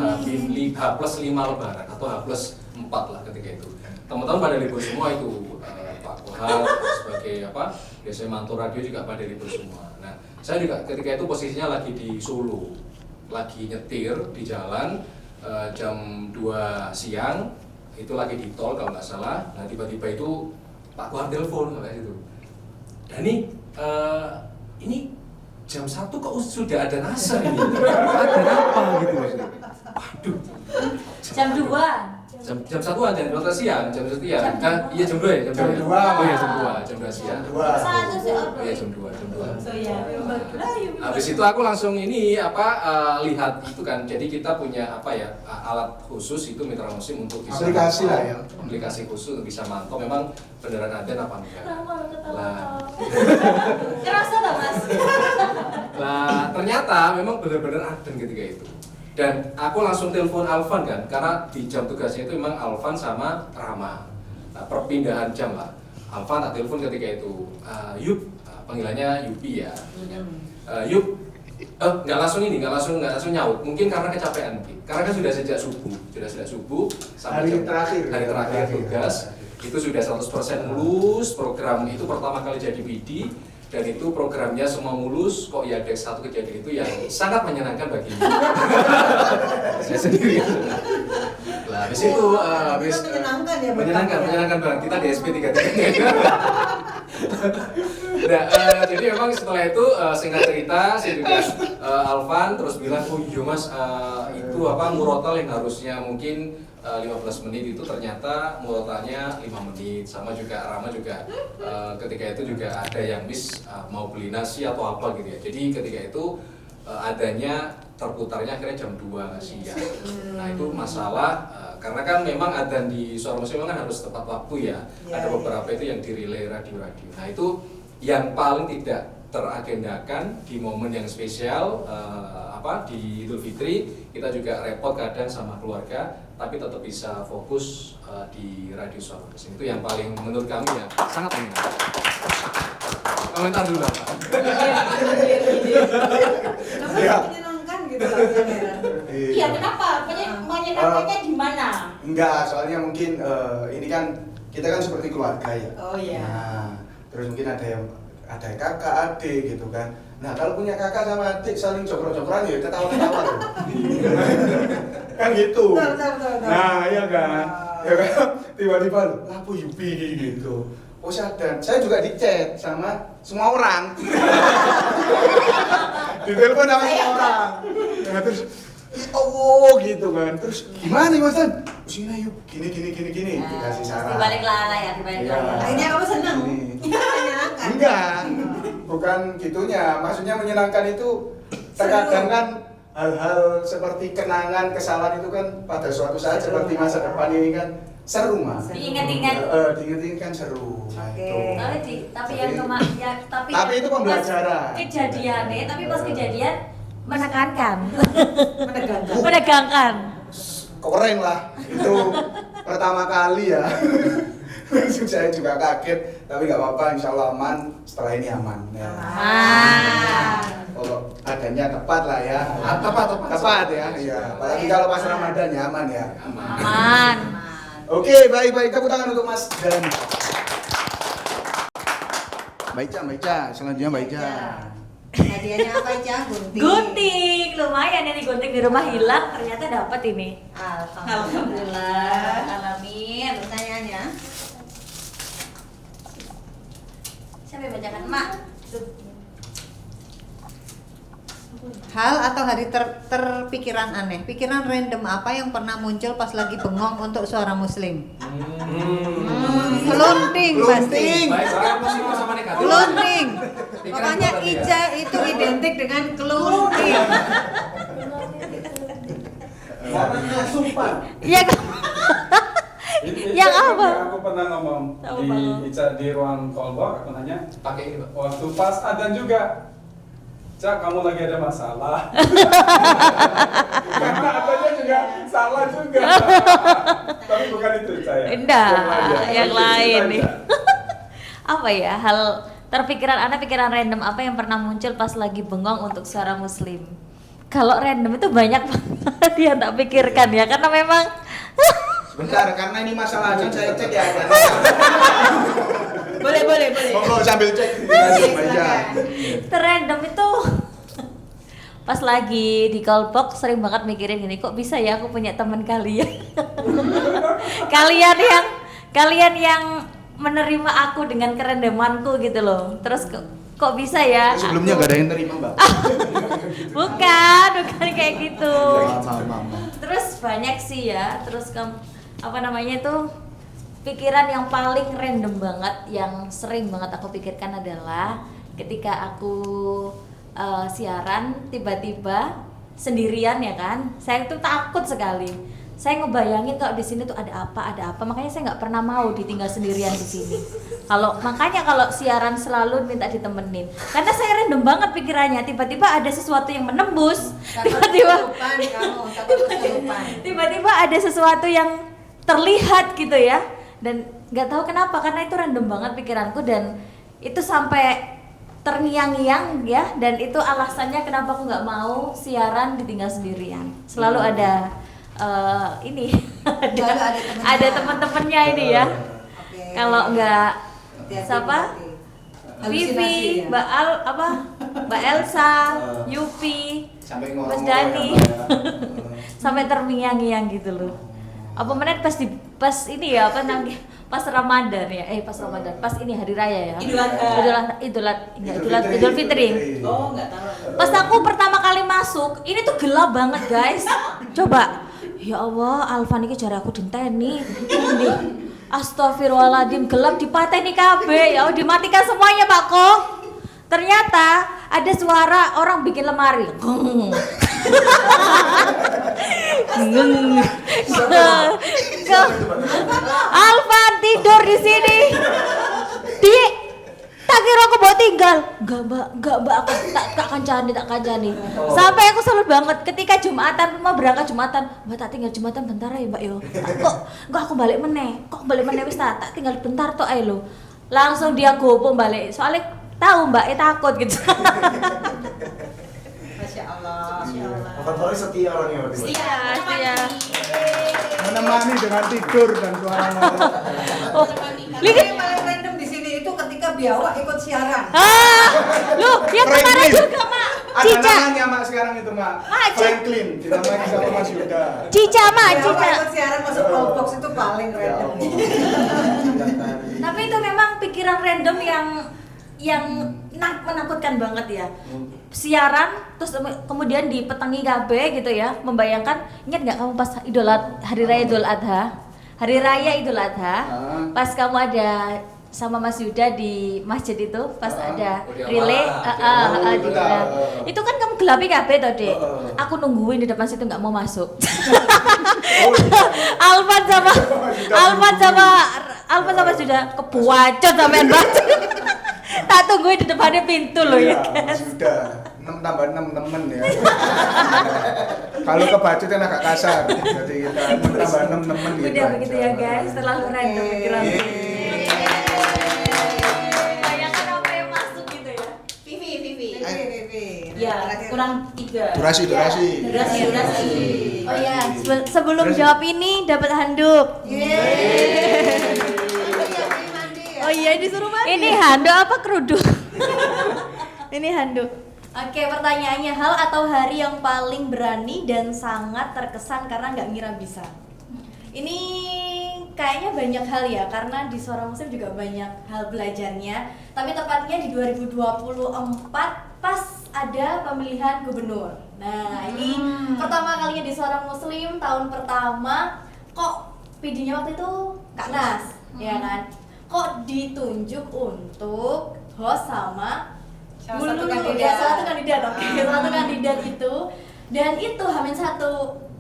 H+5 lebaran atau H+4 lah ketika itu. Teman-teman pada libur semua itu, Pak Kohar sebagai biasanya mantu radio juga pada libur semua. Nah, saya juga ketika itu posisinya lagi di Solo, lagi nyetir di jalan jam 2 siang, itu lagi di tol kalau nggak salah. Nah, tiba-tiba itu Pak Kohar telepon kayak gitu. Dani, ini jam 1 kok sudah ada nasar ini? Ada apa gitu maksudnya? Waduh. Jam 2. Jam 1-an, jam 2 siang, jam 1 siang. Iya jam 2 ya, jam 2. Oh iya jam 2 siang. Satu sih. Oh iya jam 2. So ya. Habis itu aku langsung lihat itu kan. Jadi kita punya alat khusus itu Mitra Muslim untuk bisa Aplikasi lah ya. Aplikasi khusus untuk bisa mantau memang beneran ada apa enggak. Lah. Kerasa tak Mas? Nah, ternyata memang benar-benar adem ketika itu. Dan aku langsung telepon Alvan kan, karena di jam tugasnya itu memang Alvan sama Rama. Nah, perpindahan jam lah. Alvan tak telepon ketika itu, Yup, panggilannya Yupi ya. Yup, nggak langsung nyaut. Mungkin karena kecapean mungkin. Karena kan sudah sejak subuh sampai Hari terakhir tugas. Itu sudah 100% mulus, program itu pertama kali jadi PD. Dan itu programnya semua mulus, kok ya ada satu kejadian itu yang sangat menyenangkan bagi saya sendiri. Nah, habis itu menyenangkan ya. menyenangkan banget. Kita di SP3. Nah, jadi memang setelah itu singkat cerita saya juga Alvan terus bilang, oh iya Mas, itu murotal yang harusnya mungkin 15 menit itu ternyata murotalnya 5 menit. Sama juga Rama juga ketika itu juga ada yang mau beli nasi atau apa gitu ya. Jadi ketika itu adanya terputarnya akhirnya jam 2 siang. Nah itu masalah karena kan memang adzan di Suara Muslim kan harus tepat waktu ya. Ada beberapa itu yang dirilai radio-radio. Nah itu yang paling tidak teragendakan di momen yang spesial di Idul Fitri. Kita juga repot kadang sama keluarga, tapi tetap bisa fokus di radio Suara Muslim. Itu yang paling menurut kami ya sangat menyenangkan. Komentar dulu Pak. Menyenangkan gitu lah. Iya, kenapa? Menyenangkannya di mana? Enggak, soalnya mungkin ini kan kita kan seperti keluarga ya. Oh iya. Nah, terus mungkin ada kakak, adik gitu kan. Nah, kalau punya kakak sama adik saling cokro-cokroan ya ketawa-ketawa tuh. Kan gitu. Betul. Nah, iya kan. Ya kan tiba-tiba lampu Yupi gitu. Oh sadar, saya juga di chat sama semua orang. Di telepon sama semua orang. Nah, terus oh gitu kan. Terus gimana Mas Dan? Sini yuk, gini dikasih saran. Dibalik lala ya, dibalik lala. Akhirnya kamu senang? Menyenangkan? Enggak, bukan gitunya. Maksudnya menyenangkan itu terkadang kan hal-hal seperti kenangan, kesalahan itu kan pada suatu saat seperti masa depan ini kan seru Mas. Diingat-ingat. Diingat-ingat kan seru. Nah, itu. Tapi Tapi itu pembelajaran. Kejadiannya, tapi pas kejadian menegangkan. Menegangkan. Menegangkan. keren lah. Itu pertama kali ya. Saya juga kaget, tapi nggak apa-apa, insya Allah aman. Setelah ini aman. Ya. Kalau adanya tepat lah ya. Tepat ya. Iya. Apalagi kalau pas Ramadan ya aman ya. Aman. Oke, baik. Tepuk tangan untuk Mas Dani. Mbak Ica. Selanjutnya Mbak Ica. Hadiahnya apa aja? Gunting, lumayan ini gunting di rumah hilang, ternyata dapat ini. Alhamdulillah. Alamin. Pertanyaannya. Siapa yang bacakan, Mak? Hal atau hari terpikiran aneh, pikiran random apa yang pernah muncul pas lagi bengong untuk suara muslim? Kelunting pasti. Baik, saya positif sama negatif. Kelunting. Pokoknya Ica itu identik dengan kelunting. Karena asupan. Iya. Yang apa? Aku pernah ngomong di ruang callbox, aku nanya Pakai ini, Pak. waktu pas adzan juga. Cak, kamu lagi ada masalah. Karena adanya juga salah juga. Tapi bukan itu saya. Enggak, yang lain nih. Apa ya, hal pikiran random apa yang pernah muncul pas lagi bengong untuk suara muslim? Kalau random itu banyak banget yang tak pikirkan ya, karena memang Sebentar, karena ini masalah aja saya cek ya. Boleh. Monggo sambil cek. terrandom itu pas lagi di callbox sering banget mikirin gini, kok bisa ya aku punya teman kalian. kalian yang menerima aku dengan kerendemanku gitu loh. Terus kok bisa ya? Sebelumnya nggak ada yang terima, Mbak. bukan kayak gitu. Maaf. Terus banyak sih ya. Terus pikiran yang paling random banget yang sering banget aku pikirkan adalah ketika aku siaran tiba-tiba sendirian ya kan, saya tuh takut sekali. Saya ngebayangin kalau di sini tuh ada apa, makanya saya nggak pernah mau ditinggal sendirian di sini. Makanya kalau siaran selalu minta ditemenin, karena saya random banget pikirannya. Tiba-tiba ada sesuatu yang menembus, tiba-tiba ada sesuatu yang terlihat gitu ya, dan nggak tahu kenapa, karena itu random banget pikiranku dan itu sampai terngiang-ngiang ya, dan itu alasannya kenapa aku nggak mau siaran ditinggal sendirian. Selalu ada ada teman-temannya ini ya. Kalau nggak siapa? Vivi, Mbak Mbak Elsa, Yupi, Mas Dani, sampai terngiang-ngiang gitu loh. Apa menit pas Ramadan ya, pas ini hari raya ya, Idul Fitri. Oh, nggak tahu. Pas aku pertama kali masuk, ini tuh gelap banget guys. Coba, ya Allah, Alvan iki jare aku dinteni. Astagfirullahaladzim, gelap dipateni kabeh. Ya dimatikan semuanya Pak Ko. Ternyata ada suara orang bikin lemari. Alvan tidur di sini. Tak kira aku mau tinggal. Enggak mbak, aku tak kancani. Sampai aku salut banget ketika mau berangkat Jumatan. Mbak tak tinggal Jumatan bentar ya mbak yo. Enggak aku balik meneh. Wis tak tinggal bentar tok ae lho. Langsung dia gopo balik. Soalnya tahu mbak takut gitu. Masya Allah. Bukan Tori setia orangnya berarti. Setia. Menemani dengan tidur dan suara. Yang paling random di sini itu ketika biawak ikut siaran. Loh, yang kemarin juga Mak. Ada Cica. namanya Mak sekarang itu Mak. Franklin, dinamai sama Mas Yuda. Cica. Biawak ikut siaran masuk callbox itu paling random. Tapi itu memang pikiran random yang menakutkan banget ya. Siaran terus kemudian dipetangi KB gitu ya, membayangkan, ingat nggak kamu pas hari raya Idul Adha, pas kamu ada sama Mas Yuda di masjid itu, pas ada relay itu kan kamu gelapi KB toh Dek. Aku nungguin di depan situ nggak mau masuk. Alvan sama Yuda kebuacot sampean banget. Tak tungguin di depannya pintu loh ya kan. Sudah tambah 6 temen ya. Kalau kebacut kan agak kasar. Jadi kita 6 tambah 6 temen gitu. Udah begitu ya guys, terlalu random pikiran. Bayangkan apa yang masuk gitu ya. Vivi. Ya, kurang 3. Durasi. Oh ya, sebelum jawab ini dapat handuk. Oh iya, disuruh mandi. Ini handuk apa kerudung? Ini handuk. Oke, pertanyaannya, hal atau hari yang paling berani dan sangat terkesan karena nggak ngira bisa? Ini kayaknya banyak hal ya, karena di Suara Muslim juga banyak hal belajarnya. Tapi tepatnya di 2024 pas ada pemilihan gubernur. Nah, ini pertama kalinya di Suara Muslim, tahun pertama kok PD-nya waktu itu Kak Nas, ya kan? Kok ditunjuk untuk host sama Salah satu kandidat. Satu kandidat itu, dan itu H-1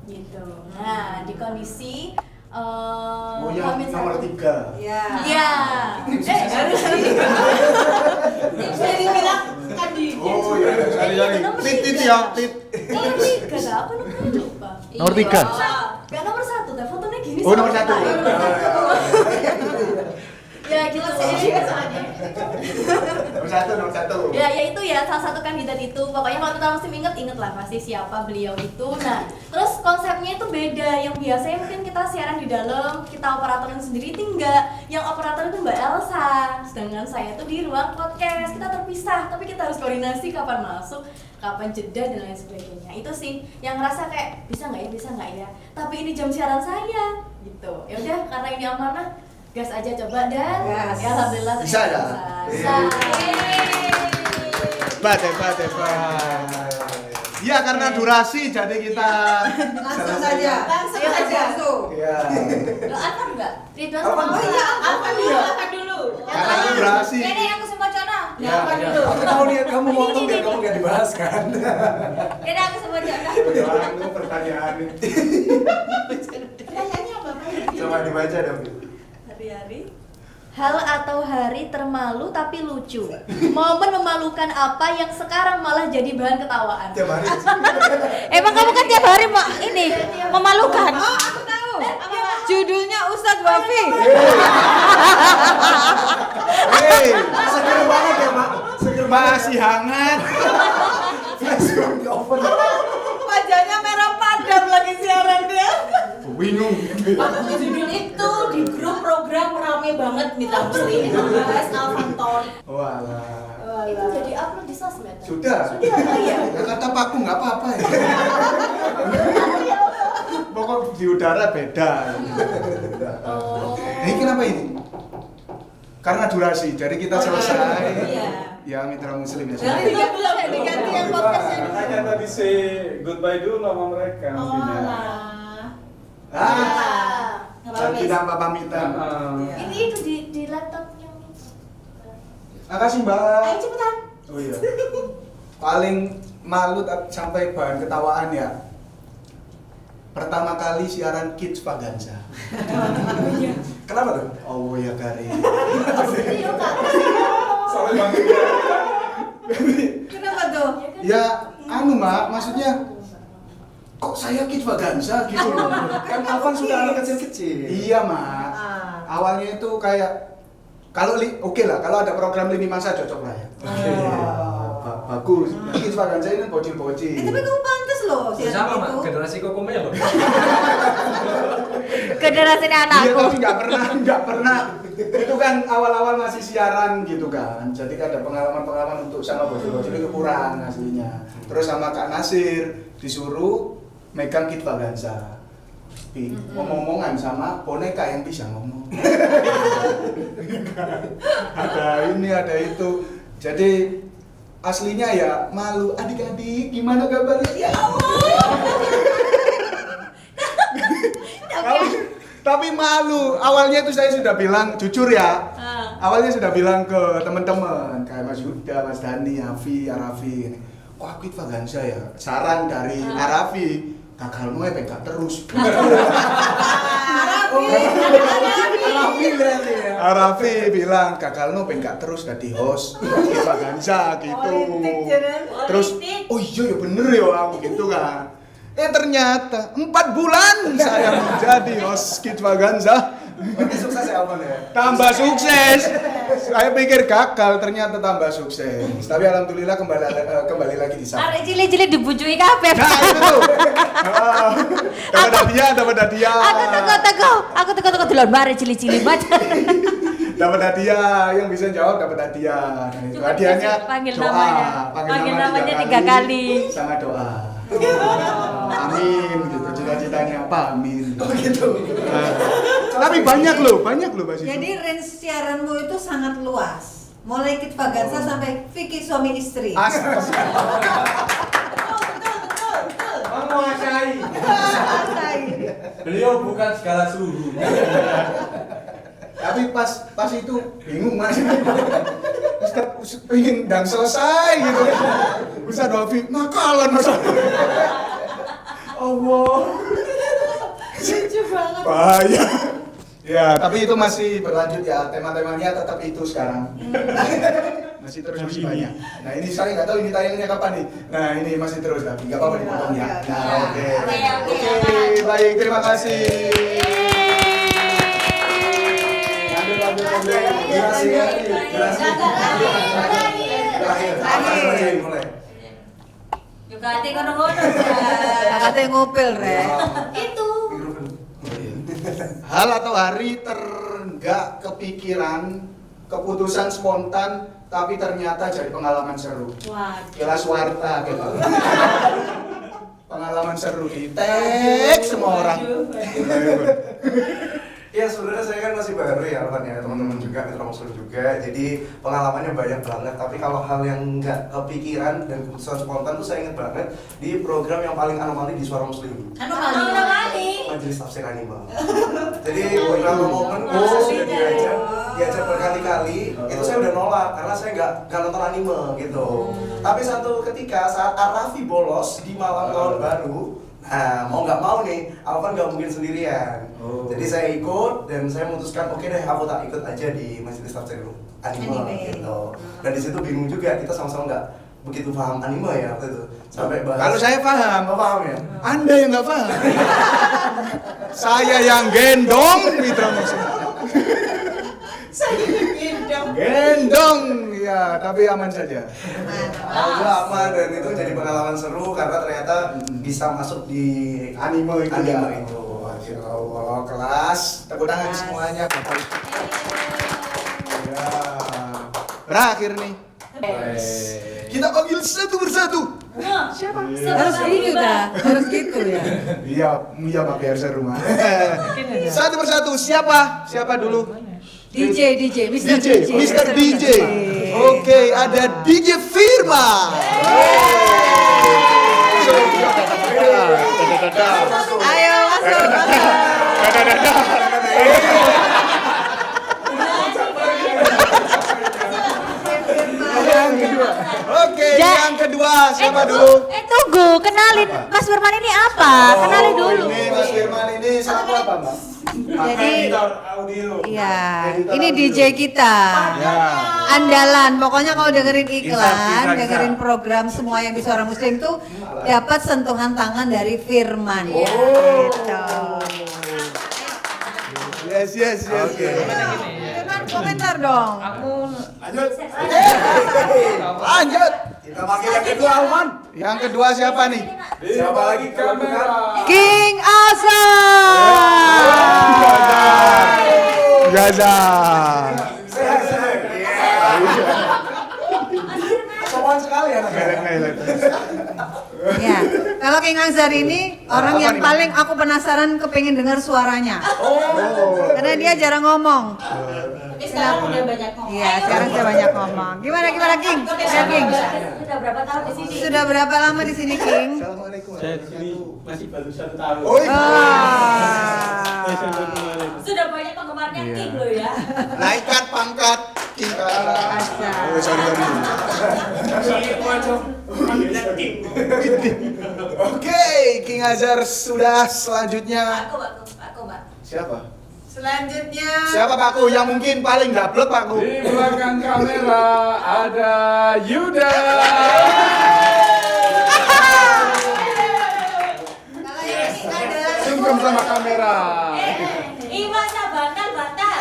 gitu. Nah, di kondisi yang nomor 3. Iya. Harus Bisa dibilang kandidat. Oh iya. Tit ya, tit. Nomor 3 dah, aku namanya lupa. Nomor 3. Gak nomor 1 dah, fotonya gini. Oh, nomor 1. Ya gitu sih. Nomor 1. Ya itu ya salah satu kandidat itu. Pokoknya kalau kita mesti inget lah pasti siapa beliau itu. Nah, terus konsepnya itu beda. Yang biasanya mungkin kita siaran di dalam, kita operatorin sendiri, itu enggak. Yang operator itu Mbak Elsa. Sedangkan saya tuh di ruang podcast. Kita terpisah, tapi kita harus koordinasi kapan masuk, kapan jeda dan lain sebagainya. Itu sih yang ngerasa kayak bisa nggak ya. Tapi ini jam siaran saya gitu. Ya udah, karena ini amanah, gas aja coba dan Gas. ya alhamdulillah Bisa ya? Bisa. Hebat. Iya, karena durasi jadi kita Langsung saja. Iya. Alfan enggak? Ridwan Alfan sama enggak? Alfan dulu. Karena durasi. Ini aku semua Cona. Ya, Aku tahu nih kamu motong biar kamu nggak dibahas kan. Ini aku semua Cona. Pertanyaan ini. Pertanyaannya apa? Coba dibaca dong. Hari-hari. Hal atau hari termalu tapi lucu. Momen memalukan apa yang sekarang malah jadi bahan ketawaan? Tiap hari. Emang kamu kan tiap hari ini memalukan. Oh, aku tahu. Judulnya Ustadz Wafi. Hei, Seger banget ya, Mak. Seger masih hangat. Langsung di oven. Wajahnya merah padam lagi siaran dia. Bingung. Waktu judul itu di grup program rame banget Mitra Muslim bahas Alfan Tori. Walah. Itu jadi upload di sosmed. Sudah. Iya. Ya kata Pakku nggak apa-apa ya. Pokok di udara beda. Oh. Ini kenapa ini? Karena durasi, jadi kita selesai. Iya. Ya Mitra Muslim ya. Jangan diganti yang podcastnya. Makanya tadi say goodbye dulu sama mereka nantinya. Dan tidak pamitan. Ini itu di laptopnya. Makasih Mbak. Ayo cepetan. Oh iya. Paling malu sampai bahan ketawaan ya. Pertama kali siaran Kids Vaganza. Kenapa tuh? Oh ya Kari. Sorry banget. Kenapa tuh? Ya anu Mbak, maksudnya kok saya Kids Vaganza gitu loh. Kan Alfan sudah anak kecil-kecil. Iya Mak. Awalnya itu kayak kalau oke lah, kalau ada program lini masa cocok lah ya. Bagus. Kids Vaganza ini bocil-bocil. Tapi kamu pantas loh siaran Sama itu. Mak, generasi Kokomelo. Generasi Iya anakku. tapi nggak pernah. Itu kan awal-awal masih siaran gitu kan. Jadi kan ada pengalaman-pengalaman untuk sama bocil-bocil itu kurang aslinya. Terus sama Kak Nasir disuruh megang Kids Vaganza. Ngomong-ngomongan sama boneka yang bisa ngomong. Ada ini, ada itu. Jadi aslinya ya malu, adik-adik gimana kabarnya? Ya Allah. Tapi malu. Awalnya itu saya sudah bilang jujur ya. Awalnya sudah bilang ke teman-teman kayak Mas Yuda, Mas Dani, Afi, Arafi ini. Wah, Kids Vaganza ya. Saran dari Arafi, gagalmu pegang terus. Arafi berarti ya. Arafi bilang kakak no pengen gak terus jadi host Kita Ganza gitu. Terus oh iya ya bener ya aku gitu kan. Ternyata 4 bulan saya menjadi host Kita Ganza. Berarti sukses ya Alvan ya? Tambah sukses. Saya pikir gagal, ternyata tambah sukses. Tapi alhamdulillah kembali lagi di sana. Arek cilik-cilik dibujui kabeh. Nah itu tuh. Dapat hadiah. Aku teko delon bare cilik-cilik banget. Dapat hadiah, yang bisa jawab dapat hadiah. Nah, itu hadiahnya panggil doa. namanya. Panggil namanya 3 kali. Sama doa. Amin gitu, cita-citanya apa? Amin. Oh gitu. Tapi banyak loh Mbak Sisu. Jadi range siaranmu itu sangat luas. Mulai Kit Vaganza sampai Vicky suami istri. Astaga. Menguasai. Beliau bukan segala suhu. Tapi pas itu bingung Mas. Ustaz pengen dan selesai gitu. Ustaz Wafi nakalan Mas. Allah. Lucu banget. Bahaya. Ya, tapi itu masih berlanjut ya. Tema-temanya tetap itu sekarang. Masih terus masih banyak. Nah, ini saya nggak tahu ini tayangnya kapan nih. Nah, ini masih terus tapi nggak apa-apa dipotong ya. Nah, oke. Oke, baik, terima kasih. Juga ati ngono-ngono. Kakaknya ngupil, Re. Itu. Hal atau hari terenggak kepikiran, keputusan spontan, tapi ternyata jadi pengalaman seru. Kelas warta gitu. Pengalaman seru di tag semua orang. Ya sebenarnya saya kan masih baru ya Alvan ya, teman-teman juga, mitra muslim juga, jadi pengalamannya banyak banget. Tapi kalau hal yang nggak kepikiran dan keputusan spontan tuh saya ingat banget di program yang paling anomali di Suara Muslim, Anomali. Majelis Tafsir Anima. Jadi beberapa momen saya sudah diajak berkali-kali, itu saya udah nolak karena saya nggak nonton anime gitu. Tapi satu ketika saat Arafi bolos di malam tahun baru, nah mau nggak mau nih, Alvan nggak mungkin sendirian. Jadi saya ikut dan saya memutuskan oke deh aku tak ikut aja di Majelis Tafsir Anime gitu. Dan di situ bingung juga, kita sama-sama nggak begitu paham anime ya waktu itu. Sampai bahas. Kalau saya paham, paham ya? Anda yang nggak paham. Saya yang gendong mitra muslim. Gendong, ya tapi aman saja. Alhamdulillah aman dan itu jadi pengalaman seru karena ternyata bisa masuk di Anime itu. itu. Allah, kelas. Tepuk tangan semuanya Bapak Ibu. Ya. Terakhir nih. Kita panggil satu persatu. Siapa? Harus gitu dah, harus gitu ya. Iya Pak biar seru mah. Satu persatu siapa? Siapa dulu? DJ, Mr. DJ. Oke, ada DJ Firman. Ayo masuk. Oke, yang kedua siapa dulu? Tunggu, kenalin Mas Firman ini apa? Kenalin dulu. Ini Mas Firman ini selaku apa, Mbak? Jadi, audio. iya, ini DJ kita. Andalan, pokoknya kalau dengerin iklan, dengerin program semua yang di Suara Muslim tuh dapat sentuhan tangan dari Firman. Gitu. Yes. Oke. Firman komentar dong. Lanjut. Kita panggil yang kedua Alvan. Yang kedua siapa nih? Siapa lagi kamera? King Azhar. Gaza. Sopan sekali anaknya. Ya, kalau King Azhar ini orang yang paling aku penasaran kepengen dengar suaranya. Karena dia jarang ngomong. Sekarang udah banyak ngomong. Iya, sekarang sudah banyak ngomong. Gimana King? Ya, King. Sudah berapa tahun di sini? Sudah berapa lama di sini, King? Assalamualaikum. Saya di sini masih baru 1 tahun. Oh, iya. Sudah banyak penggemarnya King loh ya. Naikkan pangkat King Azhar. Oh, sorry. Oke, King Azhar sudah selanjutnya. Aku, Mbak. Siapa? Selanjutnya. Siapa Pakku yang mungkin paling gablek Pakku? Di belakang kamera ada Yuda. Sungkem sama kamera. Iwan bantal.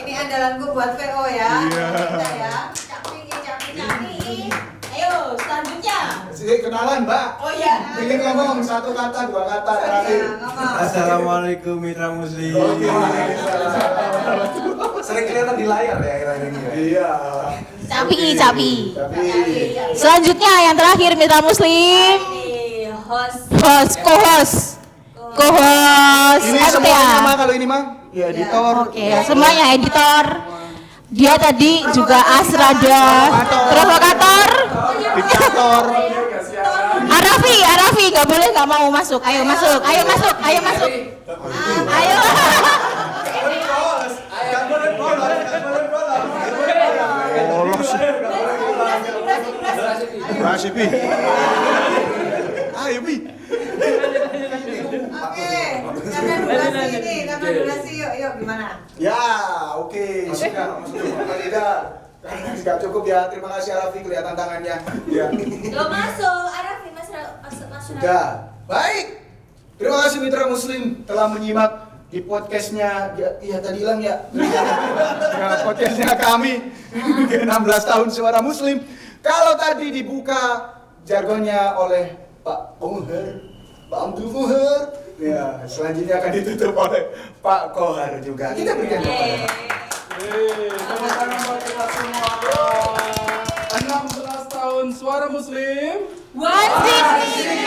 Ini andalanku buat VO ya. Iya. Kita ya. Capi. Ayo, selanjutnya. Kenalan Mbak. Oh iya. Ingin ngomong 1 kata, 2 kata terakhir. Assalamualaikum mitra muslim. Oke. Sering kelihatan di layar ya akhir-akhir ini ya. Iya. Capi. Selanjutnya yang terakhir mitra muslim. Co-host. Ini MTA. semuanya mah kalau ini mah ya editor. Oke, semuanya editor. Dia tadi juga asrada, provokator. Diktator. Arafi nggak boleh nggak mau masuk. Ayo masuk. Ayo. Masih Pi. Ayo Pi. Oke. Karena durasi yuk gimana? Ya, oke. Sudah. Tidak cukup ya. Terima kasih Arafi, kelihatan tangannya. Ya. Lo masuk, Arafi masuk. Sudah. Baik. Terima kasih mitra muslim telah menyimak di podcastnya ya tadi hilang ya. Podcastnya kami 16 tahun Suara Muslim. Kalau tadi dibuka jargonnya oleh Pak Kohar, Pak Abdul Kohar, ya selanjutnya akan ditutup oleh Pak Kohar juga. Kita berikan kepada Tepuk tangan buat kita semua. 16 tahun Suara Muslim. One City.